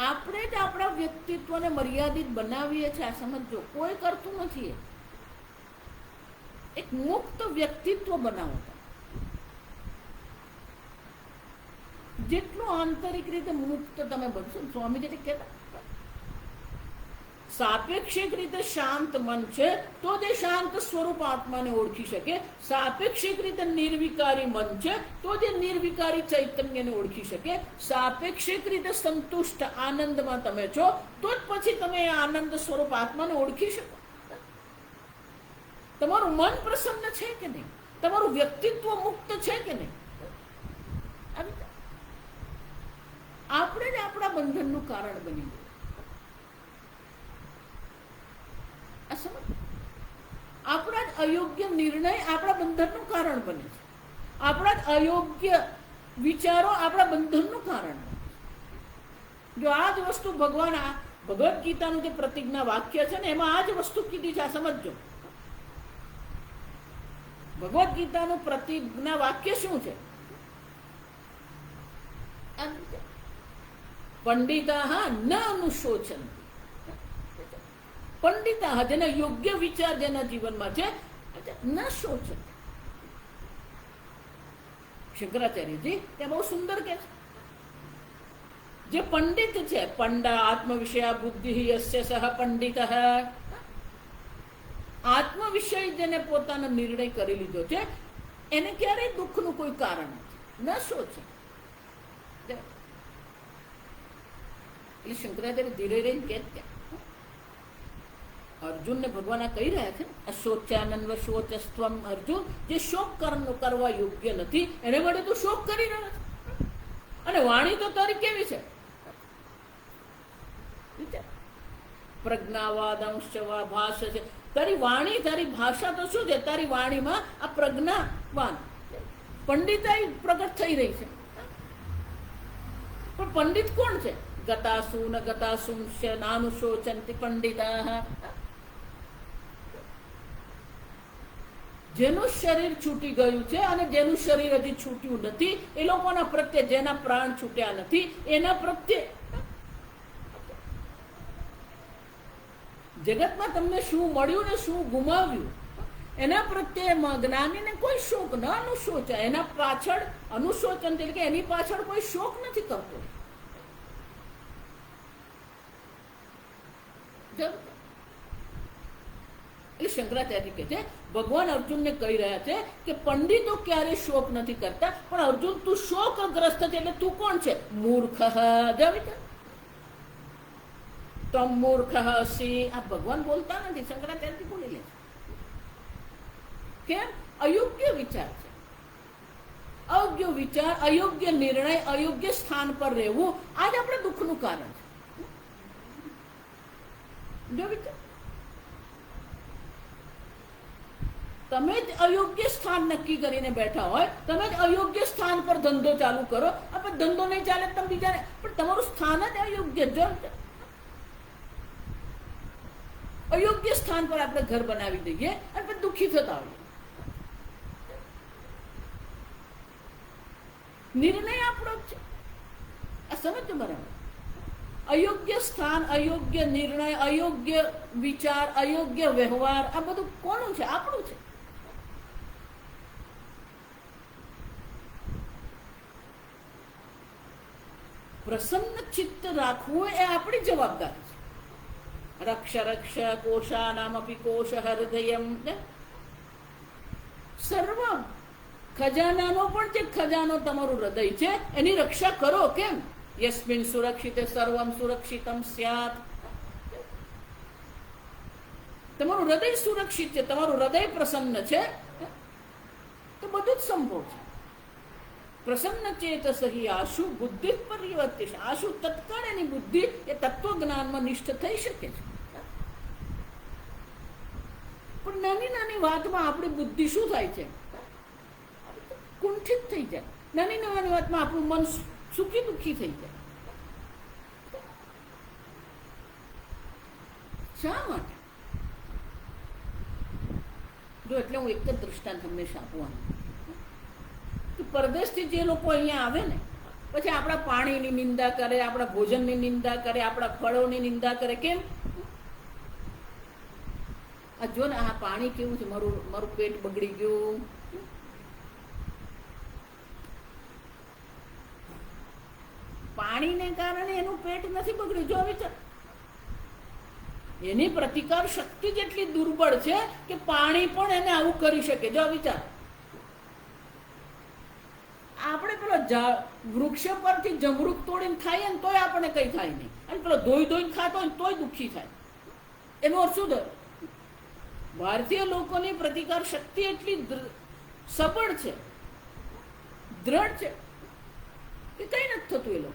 આપણે જ આપણા વ્યક્તિત્વને મર્યાદિત બનાવીએ છીએ. આ સમજો, કોઈ કરતું નથી. એક મુક્ત વ્યક્તિત્વ બનાવો. જેટલું આંતરિક રીતે મુક્ત તમે બનશો, સ્વામીજી કહેતા સાપેક્ષિક રીતે શાંત મન છે તો તે શાંત સ્વરૂપ આત્માને ઓળખી શકે. સાપેક્ષિક રીતે નિર્વિકારી મન છે તો તે નિર્વિકારી ચૈતન્યને ઓળખી શકે. સાપેક્ષિક રીતે સંતુષ્ટ આનંદમાં તમે છો તો જ પછી તમે આનંદ સ્વરૂપ આત્માને ઓળખી શકો. તમારું મન પ્રસન્ન છે કે નહીં? તમારું વ્યક્તિત્વ મુક્ત છે કે નહીં? આપણે જ આપણા બંધનનું કારણ બની ગયું. આપણા જ અયોગ્ય નિર્ણય આપણા બંધનનું કારણ બને છે. આપણા જ અયોગ્ય વિચારો આપણા બંધનનું કારણ બને છે. જો આ જ વસ્તુ ભગવાન ભગવદ્ ગીતાનું જે પ્રતિજ્ઞા વાક્ય છે ને એમાં આ જ વસ્તુ કીધી છે. આ સમજો. ભગવદ્ ગીતાનું પ્રતિજ્ઞા વાક્ય શું છે? પંડિતા ન અનુશોચન. પંડિતા, જેના યોગ્ય વિચાર જેના જીવનમાં છે, ન શોચન. શંકરાચાર્યજી ત્યાં બહુ સુંદર કે છે, જે પંડિત છે, પંડા આત્મવિષયા બુદ્ધિ યસ્ય સહ પંડિત, આત્મવિષય જેને પોતાનો નિર્ણય કરી લીધો છે એને ક્યારેય દુઃખનું કોઈ કારણ નથી. ન શોચન. એટલે શંકરાચાર્ય ધીરે રહીને કે અર્જુનને ભગવાન આ કહી રહ્યા છે, અશોચાનન્વ શોચસ્ત્વમ. અર્જુન, જે શોક કરવા યોગ્ય નથી એને માટે તું શોક કરી રહ્યો છે. અને વાણી તો તારી કેવી છે? પ્રજ્ઞાવાદંશવા ભાષ છે. તારી વાણી, તારી ભાષા તો શું છે? તારી વાણીમાં આ પ્રજ્ઞાવાન પંડિતાઈ પ્રગટ થઈ રહી છે. પણ પંડિત કોણ છે? ગતાસુ ન ગતાસુંશ્ય નાનુશોચંતિ પંડિતા. જેનું શરીર છૂટી ગયું છે અને જેનું શરીર હજી છૂટ્યું નથી એ લોકોના પ્રત્યે, જેના પ્રાણ છૂટ્યા નથી એના પ્રત્યે, જગતમાં તમને શું મળ્યું ને શું ગુમાવ્યું એના પ્રત્યે જ્ઞાનીને કોઈ શોક ન અનુશોચાય. એના પાછળ અનુશોચન એટલે કે એની પાછળ કોઈ શોક નથી કરતો. એટલે શંકરાચાર્ય કહે છે, ભગવાન અર્જુનને કહી રહ્યા છે કે પંડિતો ક્યારે શોક નથી કરતા, પણ અર્જુન તું શોકગ્રસ્ત છે એટલે તું કોણ છે? મૂર્ખ. તમ મૂર્ખ અસી. આ ભગવાન બોલતા નથી, શંકરાચાર્ય બોલી લે. કેમ? અયોગ્ય વિચાર છે. અયોગ્ય વિચાર, અયોગ્ય નિર્ણય, અયોગ્ય સ્થાન પર રહેવું આ જ આપણે દુઃખનું કારણ છે. જો વિચાર, તમે જ અયોગ્ય સ્થાન નક્કી કરીને બેઠા હોય, તમે જ અયોગ્ય સ્થાન પર ધંધો ચાલુ કરો. આપણે ધંધો નહીં ચાલે તમે બીજાને, પણ તમારું સ્થાન જ અયોગ્ય. અયોગ્ય સ્થાન પર આપણે ઘર બનાવી દઈએ અને પછી દુઃખી થતા હોઈએ. નિર્ણય આપણો જ છે. આ સમજો બરાબર. અયોગ્ય સ્થાન, અયોગ્ય નિર્ણય, અયોગ્ય વિચાર, અયોગ્ય વ્યવહાર, આ બધું કોનું છે? આપણું છે. પ્રસન્ન ચિત્ત રાખવું એ આપણી જવાબદારી છે. રક્ષ રક્ષ કોશાનામપી કોશ હૃદયમ, સર્વ ખજાનાનો પણ જે ખજાનો તમારું હૃદય છે એની રક્ષા કરો. કેમ? યસ્મિન સુરક્ષિતે સર્વમ સુરક્ષિતમ સ્યાત. તમારું હૃદય સુરક્ષિત છે, તમારું હૃદય પ્રસન્ન છે તો બધું જ સંભવ છે. પ્રસન્ન ચેતસ હિ આશુ બુદ્ધિ પરિવર્તિશ. આશુ તત્કાળ એની બુદ્ધિ એ તત્વજ્ઞાનમાં નિષ્ઠ થઈ શકે છે. પણ નાની નાની વાતમાં આપણી બુદ્ધિ શું થાય છે? કુંઠિત થઈ જાય. નાની નાની વાતમાં આપણું મન સુખી દુઃખી થઈ જાય. શા માટે? જો એટલે હું એક જ દૃષ્ટાંત હંમેશા આપવાનું. પરદેશથી જે લોકો અહીંયા આવે ને, પછી આપણા પાણીની નિંદા કરે, આપણા ભોજનની નિંદા કરે, આપણા ફળોની નિંદા કરે. કેમ? આ જો ને, આ પાણી કેવું છે, મારું પેટ બગડી ગયું. પાણીને કારણે એનું પેટ નથી બગડ્યું. જો વિચાર, એની પ્રતિકાર શક્તિ જેટલી દુર્બળ છે કે પાણી પણ એને આવું કરી શકે. જો વિચાર, આપણે પેલો વૃક્ષ પરથી જમરૂક તોડીને ખાઈએ ને તોય આપણે કઈ થાય નહીં, અને પેલો ધોઈને ખાતો હોય તોય દુઃખી થાય. એનો અર્થ શું થયો? ભારતીય લોકોની પ્રતિકાર શક્તિ એટલી સબળ છે, દ્રઢ છે કે કઈ નથી થતું.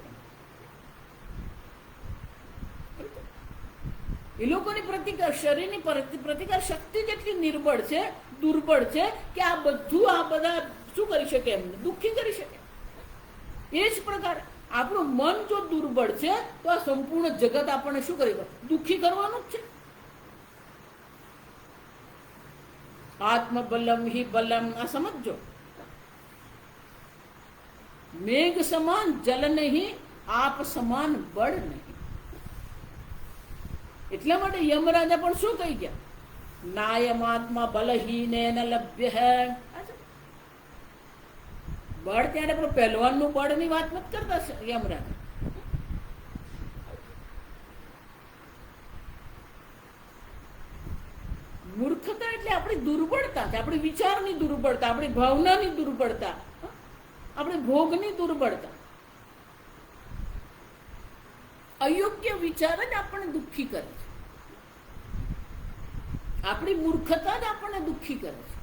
એ લોકોની પ્રતિકાર, શરીરની પ્રતિકાર શક્તિ જેટલી નિર્બળ છે, દુર્બળ છે કે આ બધા શું કરી શકે? એમને દુઃખી કરી શકે. એ જ પ્રકારે આપણું મન જો દુર્બળ છે તો આ સંપૂર્ણ જગત આપણને શું કરી? દુઃખી કરવાનું જ છે. આત્મબલમ હિ બલમ. આ સમજો. મેઘ સમાન જલ નહીં, આપ સમાન બળ નહીં. એટલા માટે યમરાજા પણ શું કહી ગયા? નાયમાત્મા બલહીન લભ્ય. બળ ત્યારે પણ પહેલવાનનું બળની વાત નથી કરતા યમરાજા. મૂર્ખતા એટલે આપણી દુર્બળતા છે, આપણી વિચારની દુર્બળતા, આપણી ભાવનાની દુર્બળતા, આપણી ભોગની દુર્બળતા. અયોગ્ય વિચાર જ આપણને દુઃખી કરે છે. આપણી મૂર્ખતા જ આપણને દુઃખી કરે છે.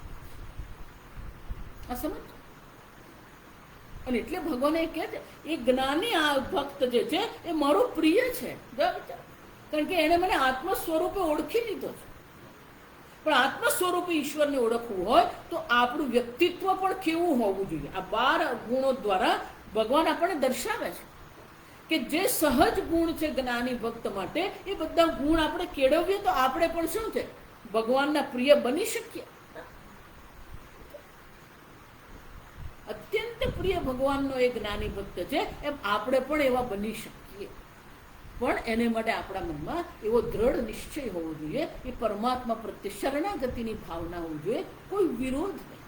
આ સમજ? અને એટલે ભગવાન એ કહે છે, એ જ્ઞાની આ ભક્ત જે છે એ મારો પ્રિય છે. કારણ કે એને મને આત્મ સ્વરૂપે ઓળખી લીધો છે. પણ આત્મ સ્વરૂપે ઈશ્વરને ઓળખવું હોય તો આપણું વ્યક્તિત્વ પણ કેવું હોવું જોઈએ? આ 12 ગુણો દ્વારા ભગવાન આપણને દર્શાવે છે કે જે સહજ ગુણ છે જ્ઞાની ભક્ત માટે, એ બધા ગુણ આપણે કેળવીએ તો આપણે પણ શું છે? ભગવાનના પ્રિય બની શકીએ. અત્યંત પ્રિય ભગવાનનો એ જ્ઞાની ભક્ત છે, એમ આપણે પણ એવા બની શકીએ. પણ એને માટે આપણા મનમાં એવો દ્રઢ નિશ્ચય હોવો જોઈએ, એ પરમાત્મા પ્રત્યે શરણાગતિની ભાવના હોવી જોઈએ, કોઈ વિરોધ નહીં.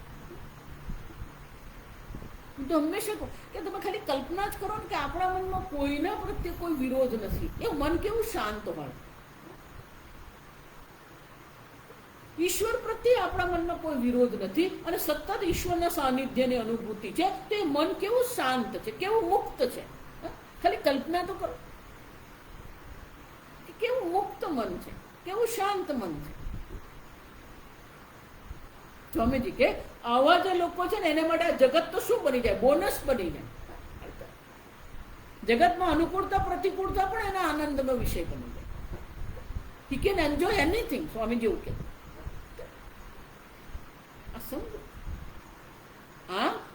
હું તો હંમેશા કહું કે તમે ખાલી કલ્પના જ કરો ને કે આપણા મનમાં કોઈના પ્રત્યે કોઈ વિરોધ નથી. એ મન કેવું શાંત હોય. ઈશ્વર પ્રત્યે આપણા મનમાં કોઈ વિરોધ નથી અને સતત ઈશ્વરના સાનિધ્યની અનુભૂતિ છે, તો એ મન કેવું શાંત છે, કેવું મુક્ત છે. ખાલી કલ્પના તો કરો કે કેવું મુક્ત મન છે, કેવું શાંત મન છે. સ્વામીજી કે આવા જે લોકો છે ને એને માટે આ જગત તો શું બની જાય? બોનસ બની જાય. જગતમાં અનુકૂળતા પ્રતિકૂળતા પણ એના આનંદનો વિષય બની જાય. He can enjoy anything. Swamiji એવું કે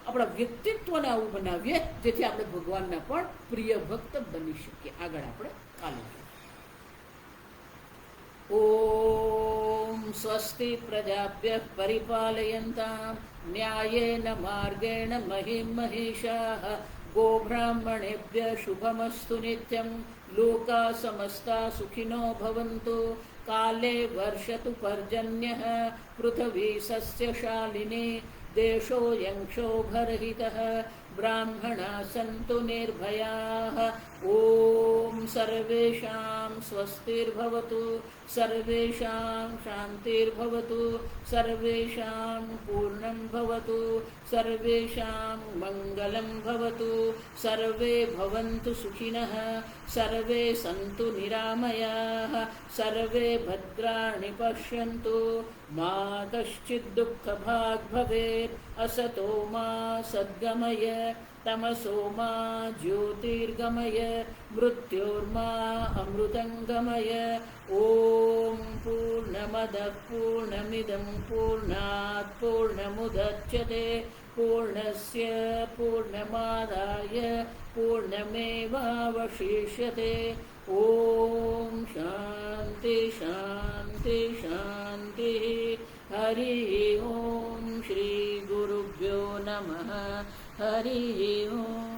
આપણા વ્યક્તિત્વને આવું બનાવીએ જેથી આપણે ભગવાનના પણ પ્રિય ભક્ત બની શકીએ. આગળ આપણે કાલે ઓમ સ્વસ્તિ પ્રજાભ્યઃ પરિપાલયન્તામ ન્યાયેન માર્ગેણ મહિમ મહિષાઃ ગોબ્રાહ્મણેભ્યઃ શુભમસ્તુ નિત્યં लोका समस्ता सुखिनो भवन्तु काले वर्षतु पर्जन्यः पृथिवी सस्यशालिनी देशोऽयं क्षोभरहितः ब्राह्मणाः सन्तु निर्भयाः ॐ सर्वेषां स्वस्तिर्भवतु सर्वेषां शान्तिर्भवतु सर्वेषां पूर्णं भवतु सर्वेषां मङ्गलं भवतु सर्वे भवन्तु सुखिनः सर्वे सन्तु निरामयाः सर्वे भद्राणि पश्यन्तु मा कश्चित् दुःखभाग् भवेत् असतो मा सद्गमय तमसो मा ज्योतिर्गमय मृत्योर्मा अमृतङ्गमय ॐ पूर्णमदः पूर्णमिदं पूर्णात् पूर्णमुदच्यते पूर्णस्य पूर्णमादाय पूर्णमेवावशिष्यते ॐ शान्ति शान्ति शान्तिः हरिः ॐ श्रीगुरुभ्यो नमः हरिः ॐ